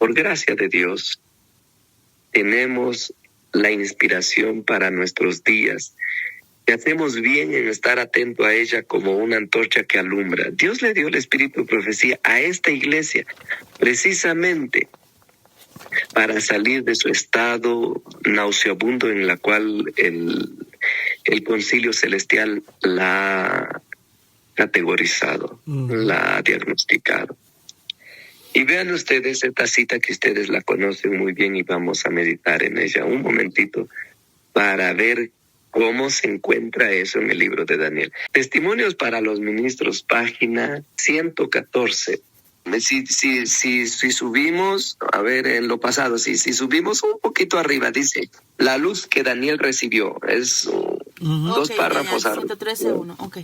por gracia de Dios, tenemos la inspiración para nuestros días. Y hacemos bien en estar atento a ella como una antorcha que alumbra. Dios le dio el espíritu de profecía a esta iglesia precisamente para salir de su estado nauseabundo en la cual el concilio celestial la ha categorizado, la ha diagnosticado. Y vean ustedes esta cita que ustedes la conocen muy bien y vamos a meditar en ella un momentito para ver cómo se encuentra eso en el libro de Daniel. Testimonios para los ministros, página 114. Si subimos, a ver, en lo pasado, si subimos un poquito arriba, dice, la luz que Daniel recibió. Es dos párrafos. 113.1, ok.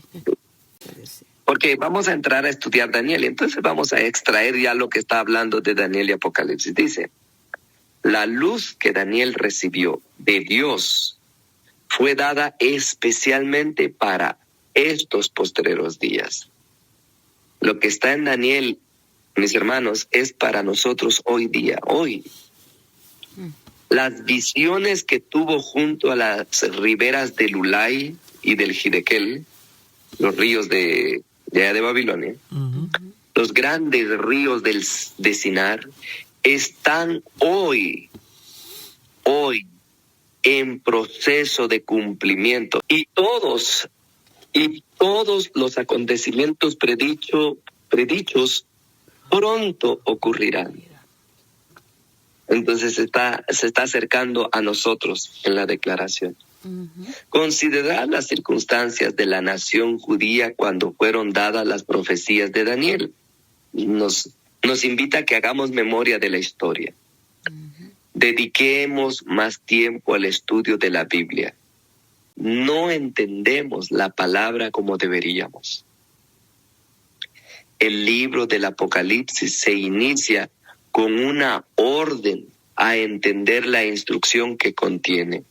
Porque vamos a entrar a estudiar Daniel, y entonces vamos a extraer ya lo que está hablando de Daniel y Apocalipsis. Dice, la luz que Daniel recibió de Dios fue dada especialmente para estos postreros días. Lo que está en Daniel, mis hermanos, es para nosotros hoy día, hoy. Las visiones que tuvo junto a las riberas del Ulai y del Hidekel, los ríos de Babilonia, los grandes ríos de Sinar, están hoy en proceso de cumplimiento. Y todos los acontecimientos predichos pronto ocurrirán. Entonces se está acercando a nosotros en la declaración. Considerar las circunstancias de la nación judía cuando fueron dadas las profecías de Daniel. Nos invita a que hagamos memoria de la historia. Dediquemos más tiempo al estudio de la Biblia. No entendemos la palabra como deberíamos. El libro del Apocalipsis se inicia con una orden a entender la instrucción que contiene.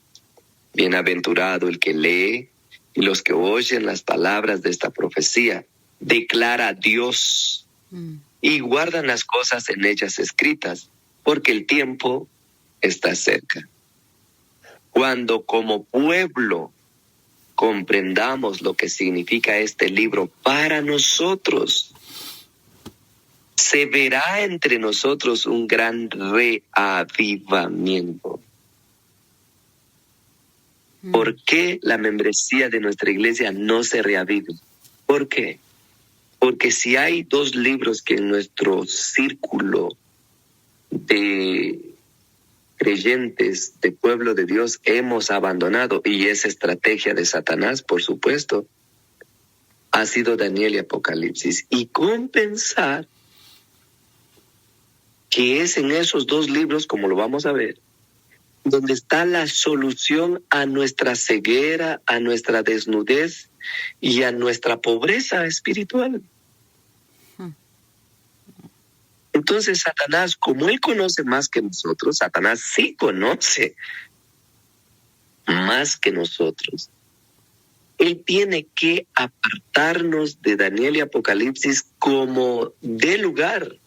Bienaventurado el que lee y los que oyen las palabras de esta profecía, declara a Dios y guardan las cosas en ellas escritas, porque el tiempo está cerca. Cuando como pueblo comprendamos lo que significa este libro para nosotros, se verá entre nosotros un gran reavivamiento. ¿Por qué la membresía de nuestra iglesia no se reaviva? ¿Por qué? Porque si hay dos libros que en nuestro círculo de creyentes, de pueblo de Dios, hemos abandonado, y es estrategia de Satanás, por supuesto, ha sido Daniel y Apocalipsis. Y compensar que es en esos dos libros, como lo vamos a ver, donde está la solución a nuestra ceguera, a nuestra desnudez y a nuestra pobreza espiritual. Entonces Satanás, como él conoce más que nosotros, Satanás sí conoce más que nosotros. Él tiene que apartarnos de Daniel y Apocalipsis como de lugar.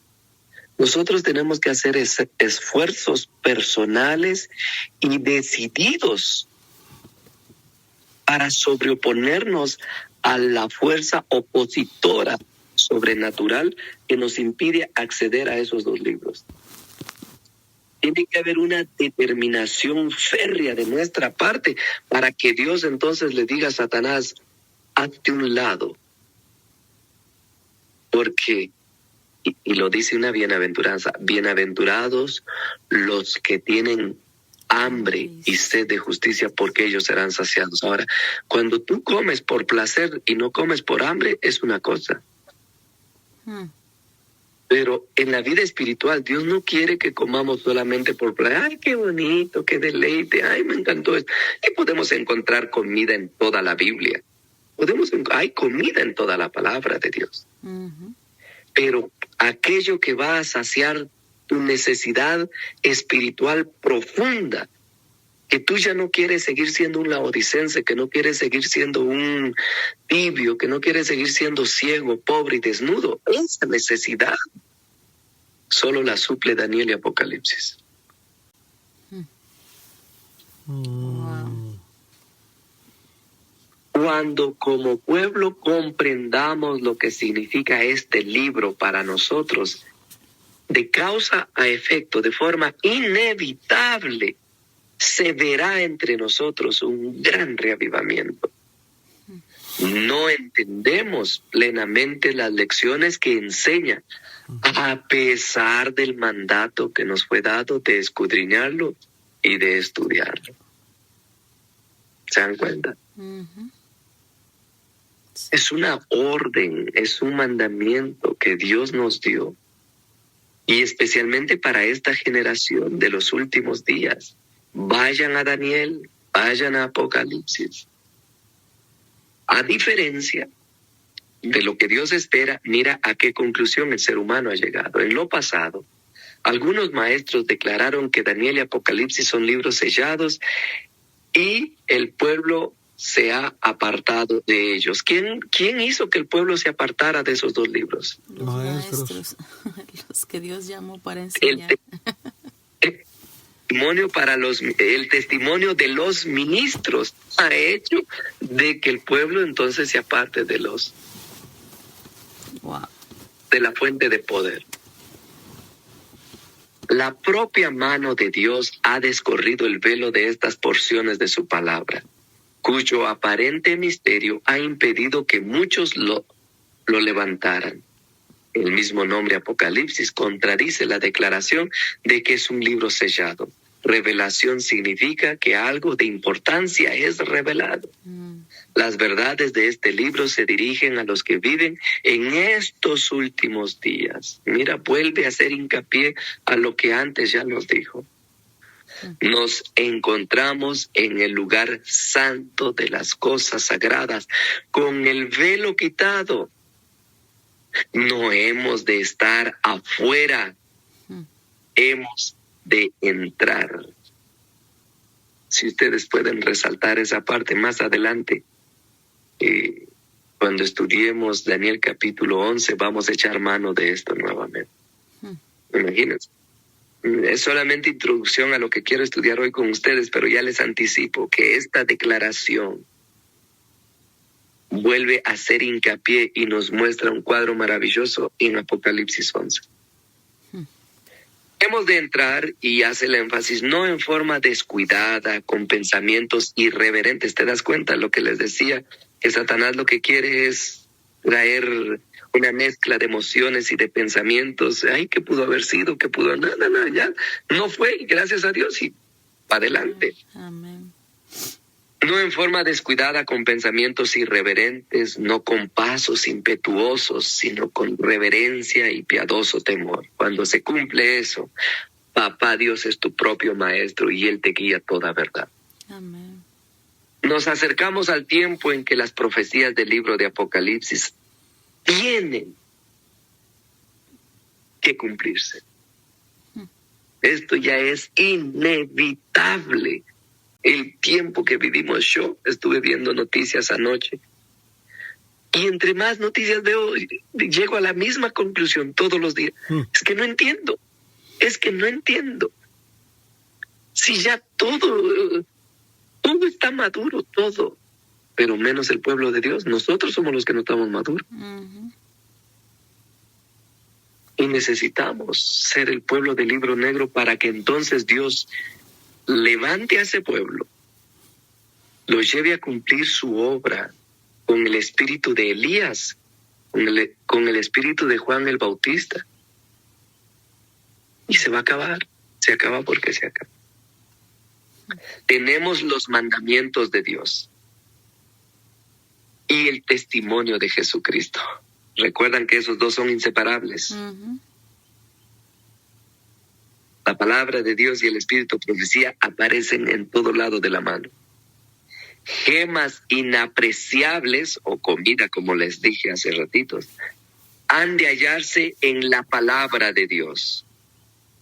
Nosotros tenemos que hacer esfuerzos personales y decididos para sobreponernos a la fuerza opositora sobrenatural que nos impide acceder a esos dos libros. Tiene que haber una determinación férrea de nuestra parte para que Dios entonces le diga a Satanás, hazte un lado. Porque, y lo dice una bienaventuranza, bienaventurados los que tienen hambre y sed de justicia, porque ellos serán saciados. Ahora, cuando tú comes por placer y no comes por hambre, es una cosa. Pero en la vida espiritual, Dios no quiere que comamos solamente por placer. ¡Ay, qué bonito, qué deleite! ¡Ay, me encantó esto! Y podemos encontrar comida en toda la Biblia. Hay comida en toda la palabra de Dios. Pero aquello que va a saciar tu necesidad espiritual profunda, que tú ya no quieres seguir siendo un laodicense, que no quieres seguir siendo un tibio, que no quieres seguir siendo ciego, pobre y desnudo. Esa necesidad Solo la suple Daniel y Apocalipsis. Wow. Cuando como pueblo comprendamos lo que significa este libro para nosotros, de causa a efecto, de forma inevitable, se verá entre nosotros un gran reavivamiento. No entendemos plenamente las lecciones que enseña, a pesar del mandato que nos fue dado de escudriñarlo y de estudiarlo. ¿Se dan cuenta? Ujú. Es una orden, es un mandamiento que Dios nos dio, y especialmente para esta generación de los últimos días. Vayan a Daniel, vayan a Apocalipsis. A diferencia de lo que Dios espera, mira a qué conclusión el ser humano ha llegado. En lo pasado, algunos maestros declararon que Daniel y Apocalipsis son libros sellados y el pueblo se ha apartado de ellos. ¿Quién hizo que el pueblo se apartara de esos dos libros? Los maestros, los que Dios llamó para El enseñar. el testimonio de los ministros ha hecho de que el pueblo entonces se aparte de Wow. de la fuente de poder. La propia mano de Dios ha descorrido el velo de estas porciones de su palabra, cuyo aparente misterio ha impedido que muchos lo levantaran. El mismo nombre Apocalipsis contradice la declaración de que es un libro sellado. Revelación significa que algo de importancia es revelado. Las verdades de este libro se dirigen a los que viven en estos últimos días. Mira, vuelve a hacer hincapié a lo que antes ya nos dijo. Nos encontramos en el lugar santo de las cosas sagradas, con el velo quitado. No hemos de estar afuera, hemos de entrar. Si ustedes pueden resaltar esa parte más adelante, cuando estudiemos Daniel capítulo 11, vamos a echar mano de esto nuevamente. Imagínense. Es solamente introducción a lo que quiero estudiar hoy con ustedes, pero ya les anticipo que esta declaración vuelve a hacer hincapié y nos muestra un cuadro maravilloso en Apocalipsis 11. Hemos de entrar, y hace el énfasis, no en forma descuidada, con pensamientos irreverentes. ¿Te das cuenta lo que les decía? Que Satanás lo que quiere es traer una mezcla de emociones y de pensamientos. Ay, ¿qué pudo haber sido? ¿Qué pudo? No, ya no fue, y gracias a Dios, y para adelante. Amén. No en forma descuidada, con pensamientos irreverentes, no con pasos impetuosos, sino con reverencia y piadoso temor. Cuando se cumple eso, Papá Dios es tu propio maestro y Él te guía toda verdad. Amén. Nos acercamos al tiempo en que las profecías del libro de Apocalipsis tienen que cumplirse. Esto ya es inevitable. El tiempo que vivimos, yo estuve viendo noticias anoche, y entre más noticias veo, llego a la misma conclusión todos los días. Es que no entiendo. Si ya todo está maduro, todo, pero menos el pueblo de Dios. Nosotros somos los que no estamos maduros. Y necesitamos ser el pueblo del libro negro para que entonces Dios levante a ese pueblo, lo lleve a cumplir su obra con el espíritu de Elías, con el espíritu de Juan el Bautista. Y se va a acabar. Se acaba porque se acaba. Tenemos los mandamientos de Dios y el testimonio de Jesucristo. Recuerdan que esos dos son inseparables. La palabra de Dios y el espíritu de profecía aparecen en todo lado de la mano. Gemas inapreciables, o comida, como les dije hace ratitos, han de hallarse en la palabra de Dios.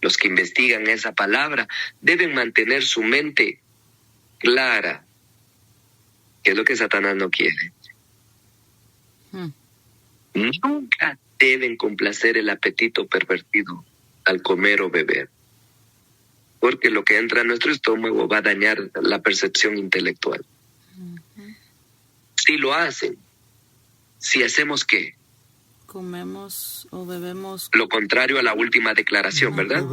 Los que investigan esa palabra deben mantener su mente clara, que es lo que Satanás no quiere. Nunca deben complacer el apetito pervertido al comer o beber, porque lo que entra a nuestro estómago va a dañar la percepción intelectual. Si lo hacen, si hacemos ¿qué? Comemos o bebemos. Lo contrario a la última declaración, ¿verdad?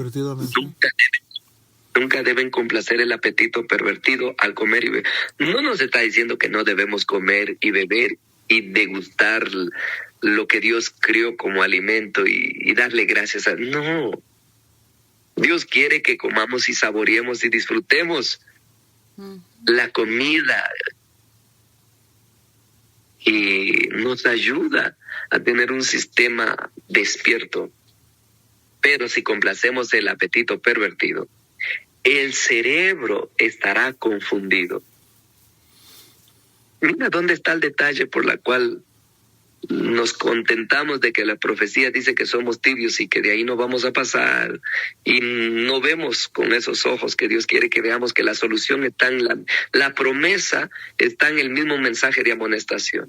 Nunca deben complacer el apetito pervertido al comer y beber. No nos está diciendo que no debemos comer y beber y degustar lo que Dios creó como alimento y darle gracias a... No. Dios quiere que comamos y saboreemos y disfrutemos la comida. Y nos ayuda a tener un sistema despierto. Pero si complacemos el apetito pervertido, el cerebro estará confundido. Mira dónde está el detalle por la cual nos contentamos de que la profecía dice que somos tibios y que de ahí no vamos a pasar, y no vemos con esos ojos que Dios quiere que veamos, que la solución está en la promesa, está en el mismo mensaje de amonestación.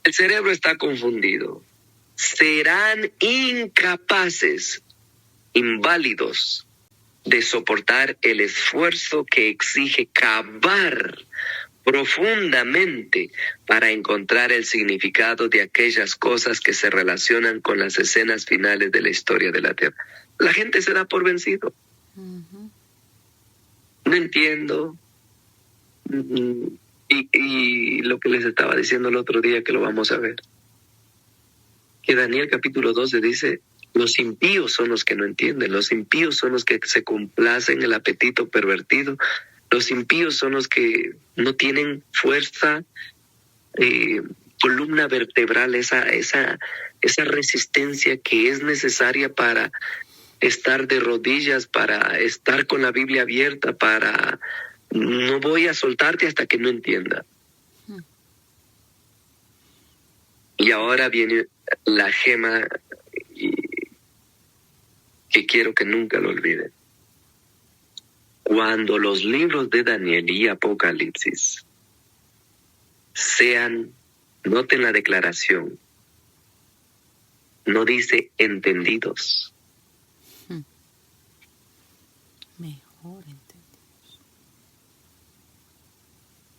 El cerebro está confundido. Serán incapaces, inválidos, de soportar el esfuerzo que exige cavar profundamente para encontrar el significado de aquellas cosas que se relacionan con las escenas finales de la historia de la Tierra. La gente se da por vencido. No entiendo. Y lo que les estaba diciendo el otro día, que lo vamos a ver, que Daniel capítulo 12 dice: los impíos son los que no entienden, los impíos son los que se complacen el apetito pervertido, los impíos son los que no tienen fuerza, columna vertebral, esa resistencia que es necesaria para estar de rodillas, para estar con la Biblia abierta, para no voy a soltarte hasta que no entienda. Y ahora viene la gema que quiero que nunca lo olviden. Cuando los libros de Daniel y Apocalipsis sean, noten la declaración, no dice entendidos. Mejor entendidos.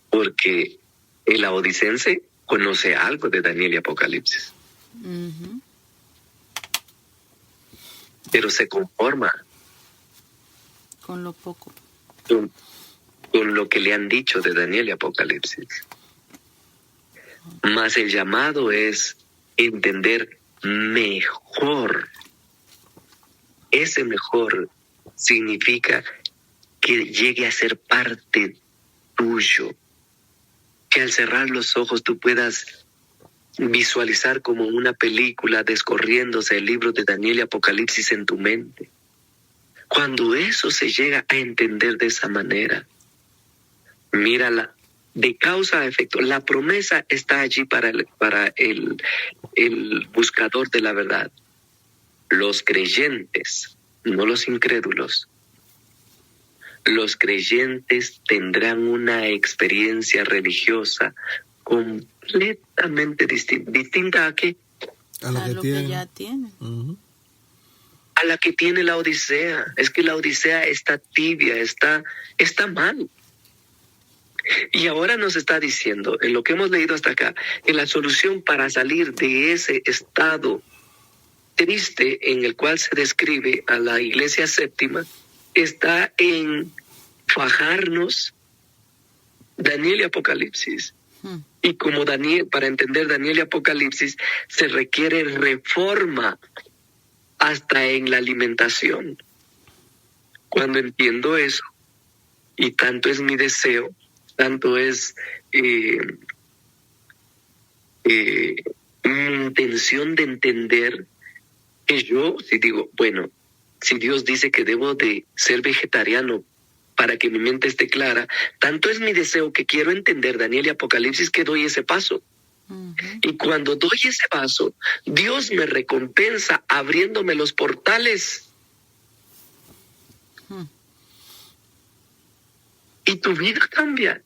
Porque el laodicense conoce algo de Daniel y Apocalipsis. Pero se conforma con lo poco, con lo que le han dicho de Daniel y Apocalipsis. Mas el llamado es entender mejor. Ese mejor significa que llegue a ser parte tuyo, que al cerrar los ojos tú puedas visualizar como una película descorriéndose el libro de Daniel y Apocalipsis en tu mente. Cuando eso se llega a entender de esa manera, mírala, de causa a efecto, la promesa está allí para el buscador de la verdad. Los creyentes, no los incrédulos, los creyentes tendrán una experiencia religiosa completamente distinta a qué? A lo que ya tienen. A la que tiene la Odisea. Es que la Odisea está tibia, está mal. Y ahora nos está diciendo, en lo que hemos leído hasta acá, que la solución para salir de ese estado triste en el cual se describe a la iglesia séptima está en fajarnos Daniel y Apocalipsis. Y como Daniel, para entender Daniel y Apocalipsis, se requiere reforma hasta en la alimentación. Cuando entiendo eso, y tanto es mi deseo, tanto es mi intención de entender, que yo, si digo, bueno, si Dios dice que debo de ser vegetariano para que mi mente esté clara, tanto es mi deseo que quiero entender Daniel y Apocalipsis que doy ese paso. Y cuando doy ese paso, Dios me recompensa abriéndome los portales. Y tu vida cambia.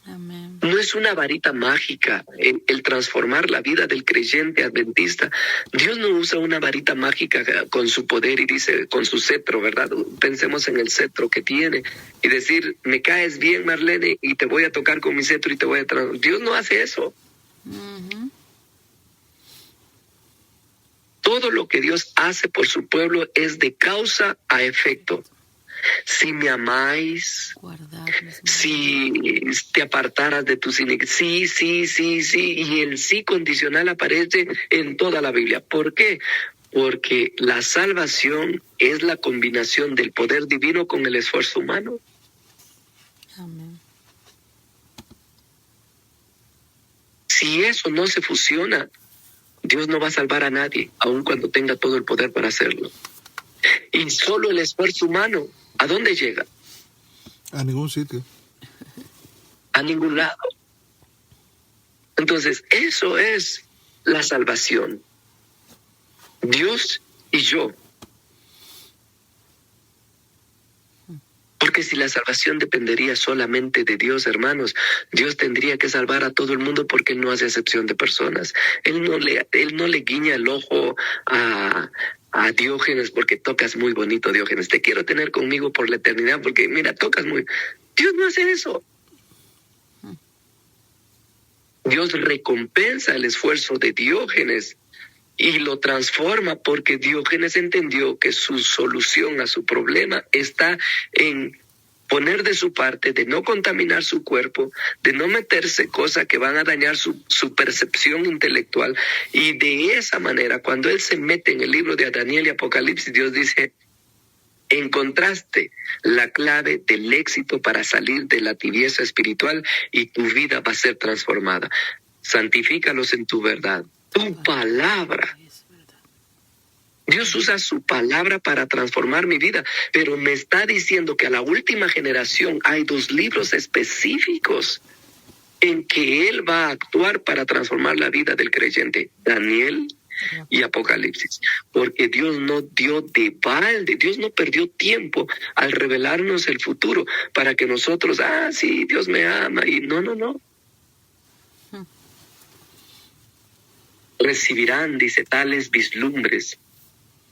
Amén. No es una varita mágica el transformar la vida del creyente adventista. Dios no usa una varita mágica con su poder y dice, con su cetro, ¿verdad? Pensemos en el cetro que tiene y decir, me caes bien, Marlene, y te voy a tocar con mi cetro y te voy a transformar. Dios no hace eso. Ujú. Todo lo que Dios hace por su pueblo es de causa a efecto. Si me amáis, Guardar mis si te apartaras de tus iniquidades, sí, y el sí condicional aparece en toda la Biblia. ¿Por qué? Porque la salvación es la combinación del poder divino con el esfuerzo humano. Amén. Si eso no se fusiona, Dios no va a salvar a nadie, aun cuando tenga todo el poder para hacerlo. Y solo el esfuerzo humano, ¿a dónde llega? A ningún sitio. A ningún lado. Entonces, eso es la salvación. Dios y yo. Porque si la salvación dependería solamente de Dios, hermanos, Dios tendría que salvar a todo el mundo porque Él no hace excepción de personas. Él no le guiña el ojo a Diógenes porque tocas muy bonito, Diógenes. Te quiero tener conmigo por la eternidad porque, mira, tocas muy... Dios no hace eso. Dios recompensa el esfuerzo de Diógenes y lo transforma porque Diógenes entendió que su solución a su problema está en poner de su parte, de no contaminar su cuerpo, de no meterse cosas que van a dañar su percepción intelectual. Y de esa manera, cuando él se mete en el libro de Daniel y Apocalipsis, Dios dice, encontraste la clave del éxito para salir de la tibieza espiritual y tu vida va a ser transformada. Santifícalos en tu verdad. Tu palabra. Dios usa su palabra para transformar mi vida, pero me está diciendo que a la última generación hay 2 libros específicos en que Él va a actuar para transformar la vida del creyente, Daniel y Apocalipsis, porque Dios no dio de balde, Dios no perdió tiempo al revelarnos el futuro para que nosotros, sí, Dios me ama, y no. Recibirán, dice, tales vislumbres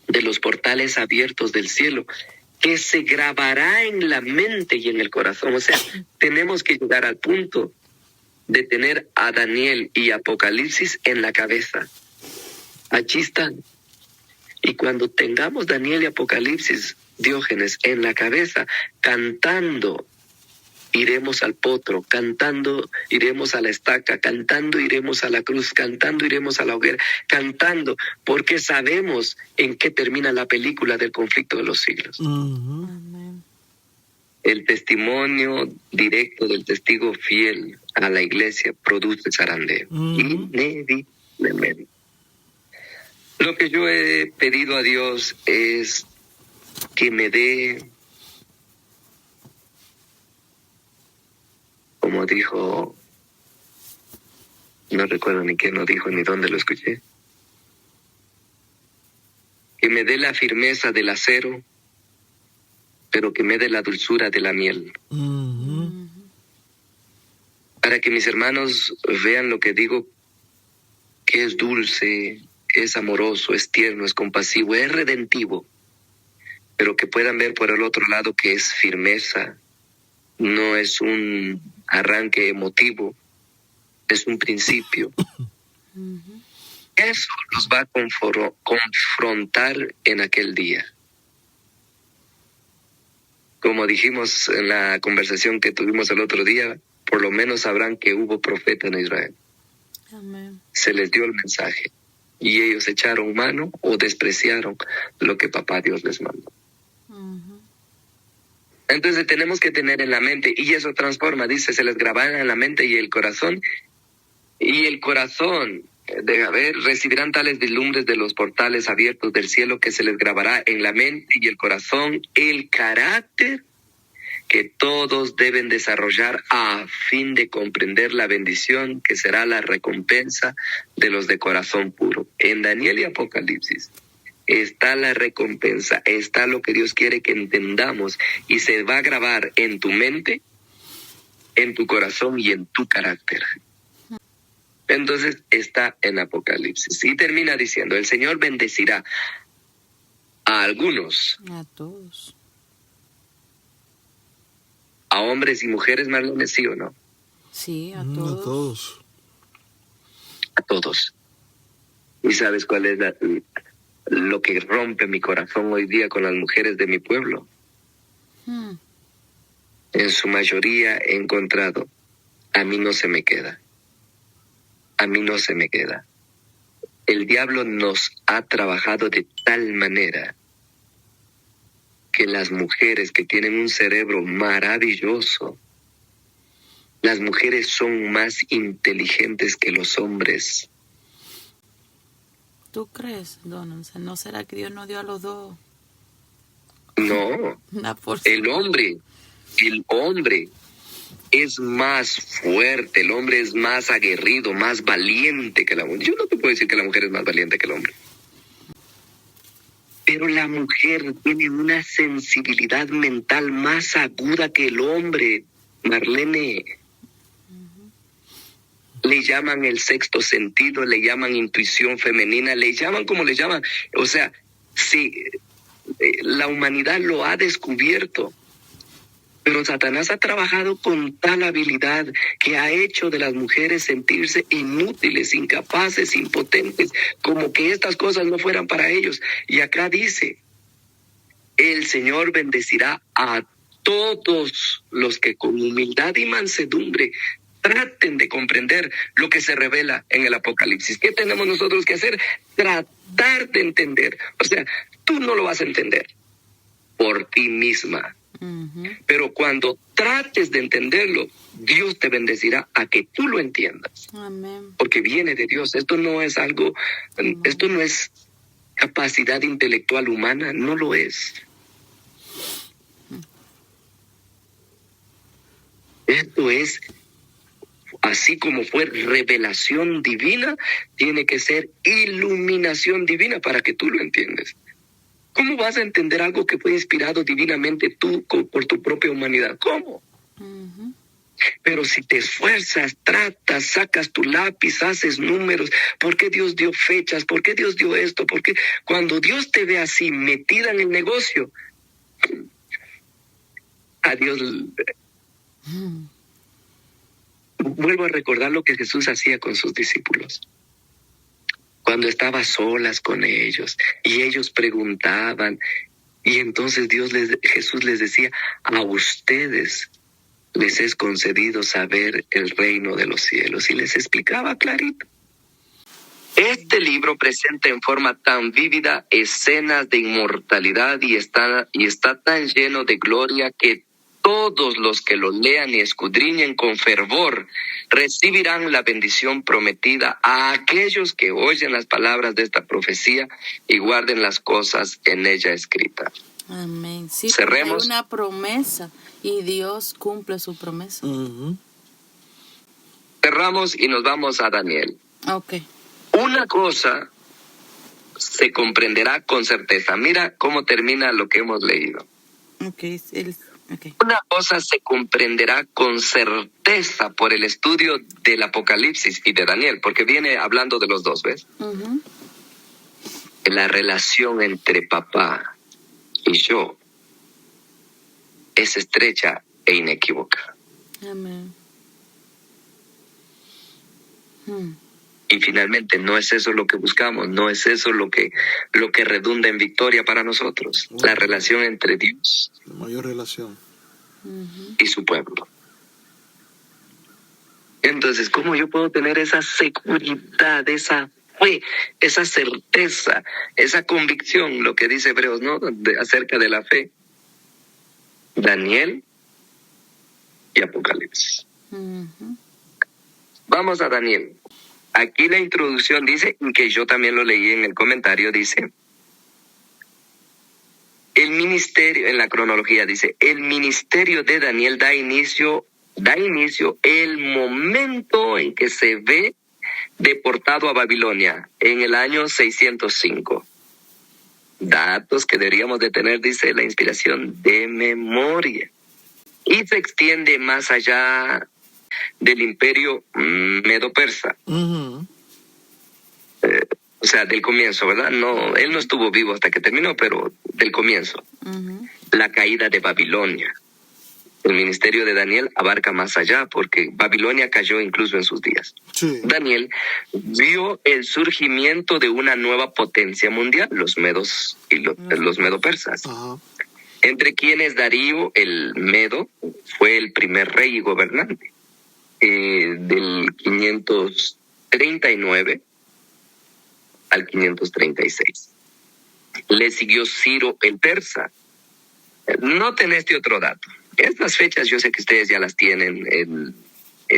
de los portales abiertos del cielo, que se grabará en la mente y en el corazón. O sea, tenemos que llegar al punto de tener a Daniel y Apocalipsis en la cabeza. Allí están. Y cuando tengamos Daniel y Apocalipsis, Diógenes, en la cabeza, cantando, iremos al potro, cantando iremos a la estaca, cantando iremos a la cruz, cantando iremos a la hoguera, cantando, porque sabemos en qué termina la película del conflicto de los siglos. Amén. El testimonio directo del testigo fiel a la iglesia produce zarandeo, inevitablemente. Lo que yo he pedido a Dios es que me dé, como dijo, no recuerdo ni quién lo dijo ni dónde lo escuché, que me dé la firmeza del acero, pero que me dé la dulzura de la miel. Para que mis hermanos vean lo que digo, que es dulce, es amoroso, es tierno, es compasivo, es redentivo, pero que puedan ver por el otro lado que es firmeza, no es un arranque emotivo, es un principio. Eso los va a confrontar en aquel día. Como dijimos en la conversación que tuvimos el otro día, por lo menos sabrán que hubo profeta en Israel. Amén. Se les dio el mensaje y ellos echaron mano o despreciaron lo que papá Dios les mandó. Entonces tenemos que tener en la mente, y eso transforma, dice, se les grabará en la mente y el corazón, recibirán tales vislumbres de los portales abiertos del cielo, que se les grabará en la mente y el corazón el carácter que todos deben desarrollar a fin de comprender la bendición que será la recompensa de los de corazón puro. En Daniel y Apocalipsis está la recompensa, está lo que Dios quiere que entendamos, y se va a grabar en tu mente, en tu corazón y en tu carácter. Entonces está en Apocalipsis. Y termina diciendo, el Señor bendecirá a algunos, A todos. a hombres y mujeres, Marlene, ¿sí o no? Sí, a A todos. todos. A todos. ¿Y sabes cuál es lo que rompe mi corazón hoy día con las mujeres de mi pueblo? Hmm. En su mayoría he encontrado, a mí no se me queda. A mí no se me queda. El diablo nos ha trabajado de tal manera que las mujeres que tienen un cerebro maravilloso, las mujeres son más inteligentes que los hombres. ¿Tú crees, Donald? O sea, ¿no será que Dios nos dio a los dos No, una porción? el hombre es más fuerte, el hombre es más aguerrido, más valiente que la mujer. Yo no te puedo decir que la mujer es más valiente que el hombre. Pero la mujer tiene una sensibilidad mental más aguda que el hombre, Marlene. Le llaman el sexto sentido, le llaman intuición femenina, le llaman como le llaman. O sea, sí, la humanidad lo ha descubierto. Pero Satanás ha trabajado con tal habilidad que ha hecho de las mujeres sentirse inútiles, incapaces, impotentes, como que estas cosas no fueran para ellos. Y acá dice, el Señor bendecirá a todos los que con humildad y mansedumbre traten de comprender lo que se revela en el Apocalipsis. ¿Qué tenemos nosotros que hacer? Tratar de entender. O sea, tú no lo vas a entender por ti misma. Pero cuando trates de entenderlo, Dios te bendecirá a que tú lo entiendas. Amén. Porque viene de Dios. Esto no es algo, esto no es capacidad intelectual humana, no lo es. Esto es, así como fue revelación divina, tiene que ser iluminación divina para que tú lo entiendas. ¿Cómo vas a entender algo que fue inspirado divinamente tú por tu propia humanidad? ¿Cómo? Pero si te esfuerzas, tratas, sacas tu lápiz, haces números, ¿por qué Dios dio fechas? ¿Por qué Dios dio esto? Porque cuando Dios te ve así, metida en el negocio, a Dios... Vuelvo a recordar lo que Jesús hacía con sus discípulos. Cuando estaba solas con ellos y ellos preguntaban, y entonces Jesús les decía, a ustedes les es concedido saber el reino de los cielos, y les explicaba clarito. Este libro presenta en forma tan vívida escenas de inmortalidad y está tan lleno de gloria que todos los que lo lean y escudriñen con fervor recibirán la bendición prometida a aquellos que oyen las palabras de esta profecía y guarden las cosas en ella escritas. Amén. Sí, Cerremos. hay una promesa y Dios cumple su promesa. Cerramos y nos vamos a Daniel. Ok. Una cosa se comprenderá con certeza. Mira cómo termina lo que hemos leído. Okay. Una cosa se comprenderá con certeza por el estudio del Apocalipsis y de Daniel, porque viene hablando de los dos, ¿ves? La relación entre papá y yo es estrecha e inequívoca. Amén. Y finalmente no es eso lo que buscamos, no es eso lo que redunda en victoria para nosotros. La relación entre Dios, La mayor relación. y su pueblo. Entonces, ¿cómo yo puedo tener esa seguridad, esa fe, esa certeza, esa convicción, lo que dice Hebreos, ¿no? Acerca de la fe? Daniel y Apocalipsis. Vamos a Daniel. Aquí la introducción dice, que yo también lo leí en el comentario, dice, el ministerio, en la cronología dice, el ministerio de Daniel da inicio el momento en que se ve deportado a Babilonia, en el año 605. Datos que deberíamos de tener, dice la inspiración, de memoria. y se extiende más allá del imperio medo-persa. Ujú. O sea, del comienzo, ¿verdad? No, él no estuvo vivo hasta que terminó, pero del comienzo. Ujú. La caída de Babilonia. El ministerio de Daniel abarca más allá, porque Babilonia cayó incluso en sus días. Sí. Daniel vio el surgimiento de una nueva potencia mundial, los medos y los medo-persas, Ajá. entre quienes Darío el Medo fue el primer rey y gobernante, del 539 al 536. Le siguió Ciro el persa. Noten este otro dato. Estas fechas yo sé que ustedes ya las tienen,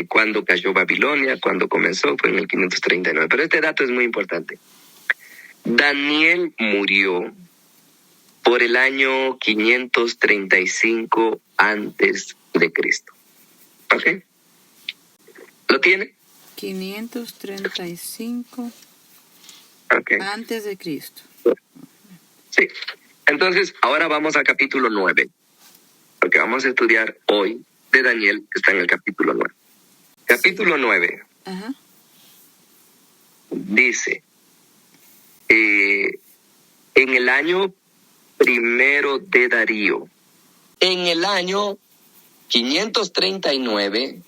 cuando cayó Babilonia, cuando comenzó, fue en el 539. Pero este dato es muy importante. Daniel murió por el año 535 antes de Cristo. ¿Ok? ¿Lo tiene? 535 Ok. antes de Cristo. Sí. Entonces, ahora vamos al capítulo 9. Porque vamos a estudiar hoy de Daniel, que está en el capítulo 9. Capítulo 9 Ajá. dice, en el año primero de Darío, en el año 539,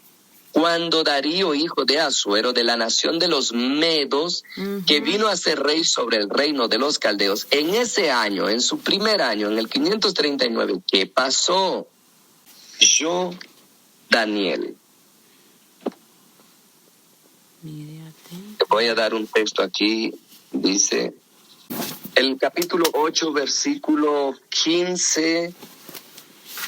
cuando Darío, hijo de Asuero, de la nación de los Medos, que vino a ser rey sobre el reino de los caldeos, en ese año, en su primer año, en el 539, ¿qué pasó? Yo, Daniel. Mire, atento. Te voy a dar un texto aquí, dice, el capítulo 8, versículo 15,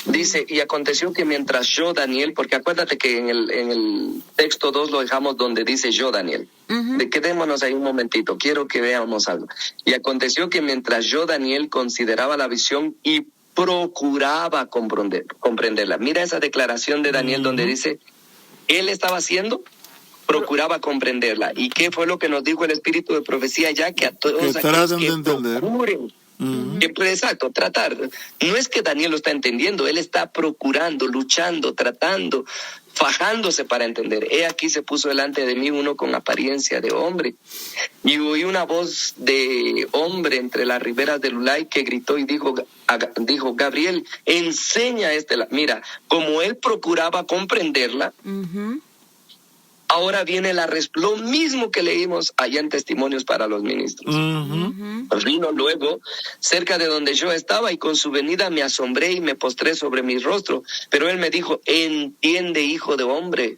dice, y aconteció que mientras yo, Daniel, porque acuérdate que en el texto 2 lo dejamos donde dice yo, Daniel. Ujú. Quedémonos ahí un momentito, quiero que veamos algo. Y aconteció que mientras yo, Daniel, consideraba la visión y procuraba comprenderla. Mira esa declaración de Daniel donde dice, él estaba haciendo, procuraba comprenderla. ¿Y qué fue lo que nos dijo el espíritu de profecía ya? Que a todos Que aquellos traten que de entender. procuren. Ujú. Exacto, tratar. No es que Daniel lo está entendiendo, él está procurando, luchando, tratando, fajándose para entender. He aquí se puso delante de mí uno con apariencia de hombre, y oí una voz de hombre entre las riberas del Ulai que gritó y dijo, Gabriel, enseña mira, como él procuraba comprenderla, Ujú. ahora viene lo mismo que leímos allá en Testimonios para los Ministros. Ujú. Ujú. Vino luego cerca de donde yo estaba, y con su venida me asombré y me postré sobre mi rostro. Pero él me dijo, entiende, hijo de hombre,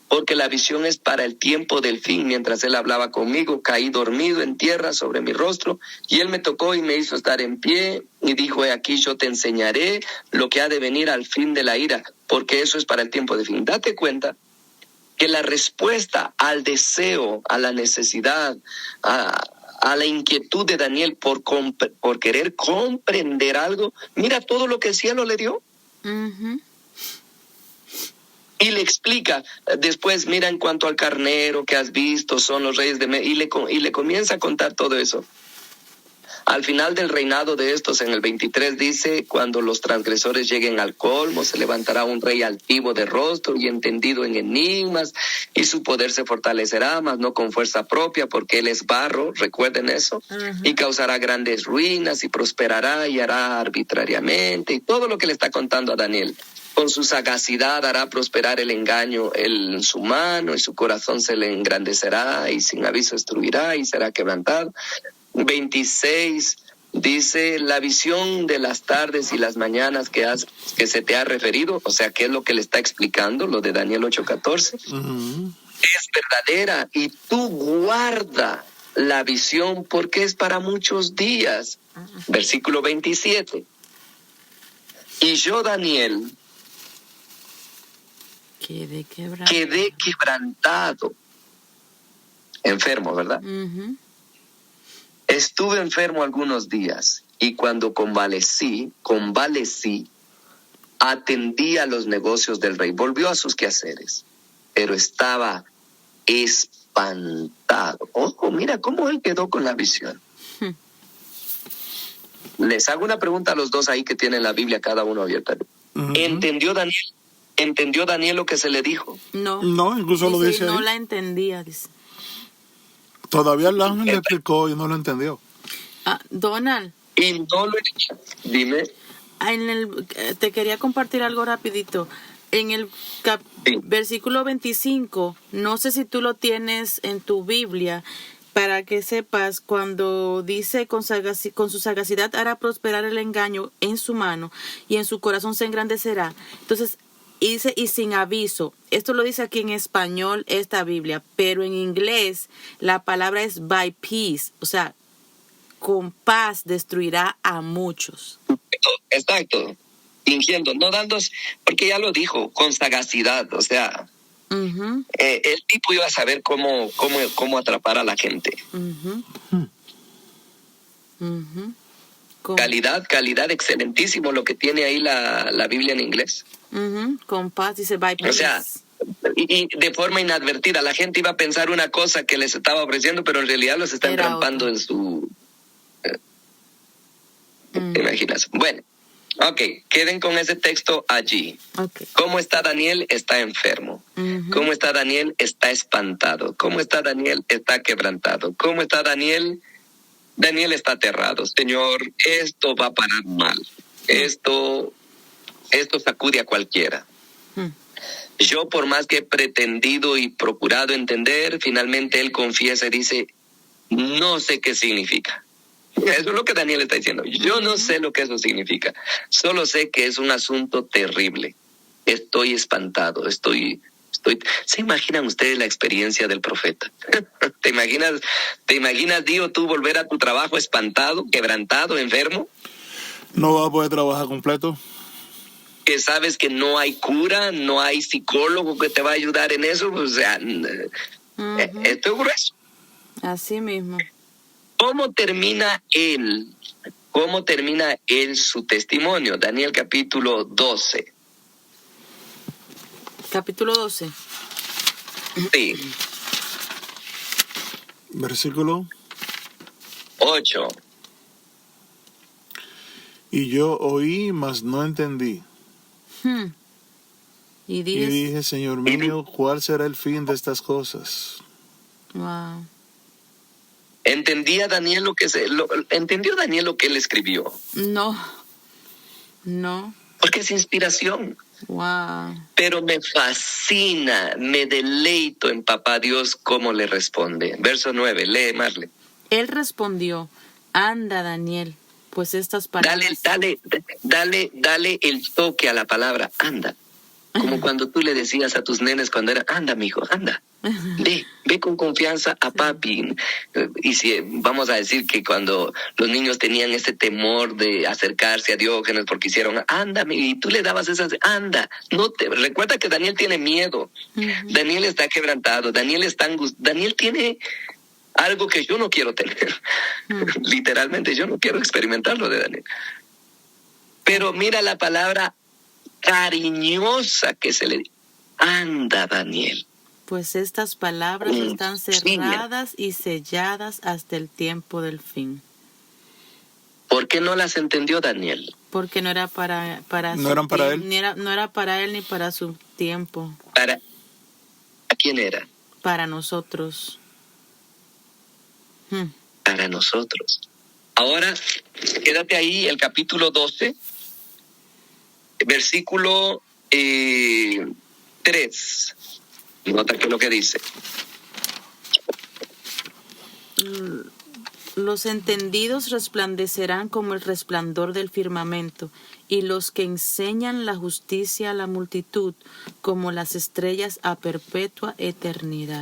porque la visión es para el tiempo del fin. Mientras él hablaba conmigo, caí dormido en tierra sobre mi rostro, y él me tocó y me hizo estar en pie, y dijo, he aquí yo te enseñaré lo que ha de venir al fin de la ira, porque eso es para el tiempo del fin. Date cuenta que la respuesta al deseo, a la necesidad, a la inquietud de Daniel por querer comprender algo, mira todo lo que el cielo le dio. Ujú. Y le explica, después mira en cuanto al carnero que has visto, son los reyes y le comienza a contar todo eso. Al final del reinado de estos, en el 23, dice, cuando los transgresores lleguen al colmo, se levantará un rey altivo de rostro y entendido en enigmas, y su poder se fortalecerá, mas no con fuerza propia, porque él es barro, recuerden eso, y causará grandes ruinas, y prosperará y hará arbitrariamente, y todo lo que le está contando a Daniel. Con su sagacidad hará prosperar el engaño en su mano, y su corazón se le engrandecerá, y sin aviso destruirá, y será quebrantado. 26 dice, la visión de las tardes y las mañanas que se te ha referido, o sea, ¿qué es lo que le está explicando? Lo de Daniel 8:14. Ujú. Es verdadera, y tú guarda la visión porque es para muchos días. Versículo 27. Y yo, Daniel, Quedé quebrantado. Enfermo, ¿verdad? Ujú. Estuve enfermo algunos días, y cuando convalecí, atendí a los negocios del rey. Volvió a sus quehaceres, pero estaba espantado. Ojo, mira cómo él quedó con la visión. Les hago una pregunta a los dos ahí que tienen la Biblia cada uno abierta. Ujú. ¿Entendió Daniel ¿Entendió Daniel lo que se le dijo? No. No, incluso lo dice no ahí. la entendía, dice. Todavía el ángel le explicó y no lo entendió. Donald, Y no lo... Dime. te quería compartir algo rapidito. En el Sí. versículo 25, no sé si tú lo tienes en tu Biblia, para que sepas, cuando dice con su sagacidad hará prosperar el engaño en su mano y en su corazón se engrandecerá. Entonces, dice y sin aviso. Esto lo dice aquí en español esta Biblia, pero en inglés la palabra es by peace, o sea, con paz destruirá a muchos. Exacto. Fingiendo, no dando, porque ya lo dijo, con sagacidad, o sea, Uh-huh, el tipo iba a saber cómo atrapar a la gente. uh-huh, uh-huh. Calidad, excelentísimo lo que tiene ahí la Biblia en inglés. Uh-huh. Con paz, dice by peace. O sea, y de forma inadvertida, la gente iba a pensar una cosa que les estaba ofreciendo, pero en realidad los está Era entrampando otra. en su... ¿Te imaginas? Bueno, ok, queden con ese texto allí. Okay. ¿Cómo está Daniel? Está enfermo. Uh-huh. ¿Cómo está Daniel? Está espantado. ¿Cómo está Daniel? Está quebrantado. ¿Cómo está Daniel? Daniel está aterrado. Señor, esto va a parar mal. Esto sacude a cualquiera. Yo, por más que he pretendido y procurado entender, finalmente él confiesa y dice, no sé qué significa. Eso es lo que Daniel está diciendo. Yo no sé lo que eso significa. Solo sé que es un asunto terrible. Estoy espantado. ¿Se imaginan ustedes la experiencia del profeta? ¿Te imaginas, Dio, tú volver a tu trabajo espantado, quebrantado, enfermo? No va a poder trabajar completo. Que sabes que no hay cura, no hay psicólogo que te va a ayudar en eso. O sea, esto es grueso. Así mismo. ¿Cómo termina él su testimonio? Daniel capítulo 12. Capítulo 12. Sí. Versículo. 8. Y yo oí, mas no entendí. Y Y 10. dije, Señor mío, ¿cuál será el fin de estas cosas? Wow. ¿Entendió Daniel lo que él escribió? No. Porque es inspiración. Wow. Pero me fascina, me deleito en Papá Dios cómo le responde. Verso 9, lee, Marle. Él respondió, anda, Daniel, pues estas palabras... Dale el toque a la palabra, anda. Como cuando tú le decías a tus nenes cuando era, anda, mijo, anda. Ve con confianza a papi. Y si vamos a decir que cuando los niños tenían ese temor de acercarse a Diógenes porque hicieron, anda, y tú le dabas esas, anda. Recuerda que Daniel tiene miedo. Uh-huh. Daniel está quebrantado. Daniel está angustiado. Daniel tiene algo que yo no quiero tener. Literalmente yo no quiero experimentar lo de Daniel. Pero mira la palabra cariñosa que se le dice. Anda, Daniel. Pues estas palabras están cerradas y selladas hasta el tiempo del fin. ¿Por qué no las entendió Daniel? Porque no era para No eran para él. No era para él ni para su tiempo. ¿A quién era? Para nosotros. Para nosotros. Ahora, quédate ahí, el capítulo 12, versículo 3. Nota que lo que dice. Los entendidos resplandecerán como el resplandor del firmamento, y los que enseñan la justicia a la multitud como las estrellas a perpetua eternidad.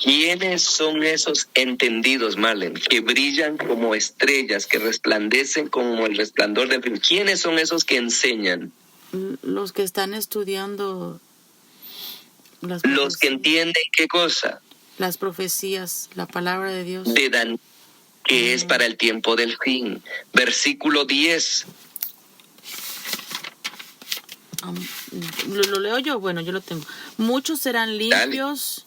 ¿Quiénes son esos entendidos, Marlene, que brillan como estrellas, que resplandecen como el resplandor del firmamento? ¿Quiénes son esos que enseñan? Los que están estudiando los que entienden qué cosa. Las profecías, la palabra de Dios. De Daniel, que es para el tiempo del fin. Versículo 10. ¿Lo leo yo? Bueno, yo lo tengo. Muchos serán limpios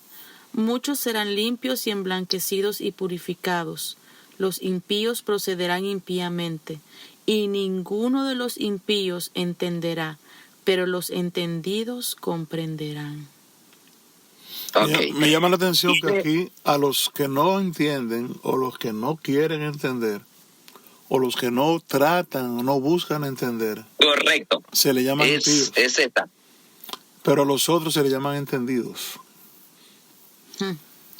y emblanquecidos y purificados. Los impíos procederán impíamente, y ninguno de los impíos entenderá. pero los entendidos comprenderán. Ok. Me llama la atención que aquí a los que no entienden o los que no quieren entender o los que no tratan o no buscan entender, Correcto. se le llaman impíos. Es esta. Pero a los otros se le llaman entendidos.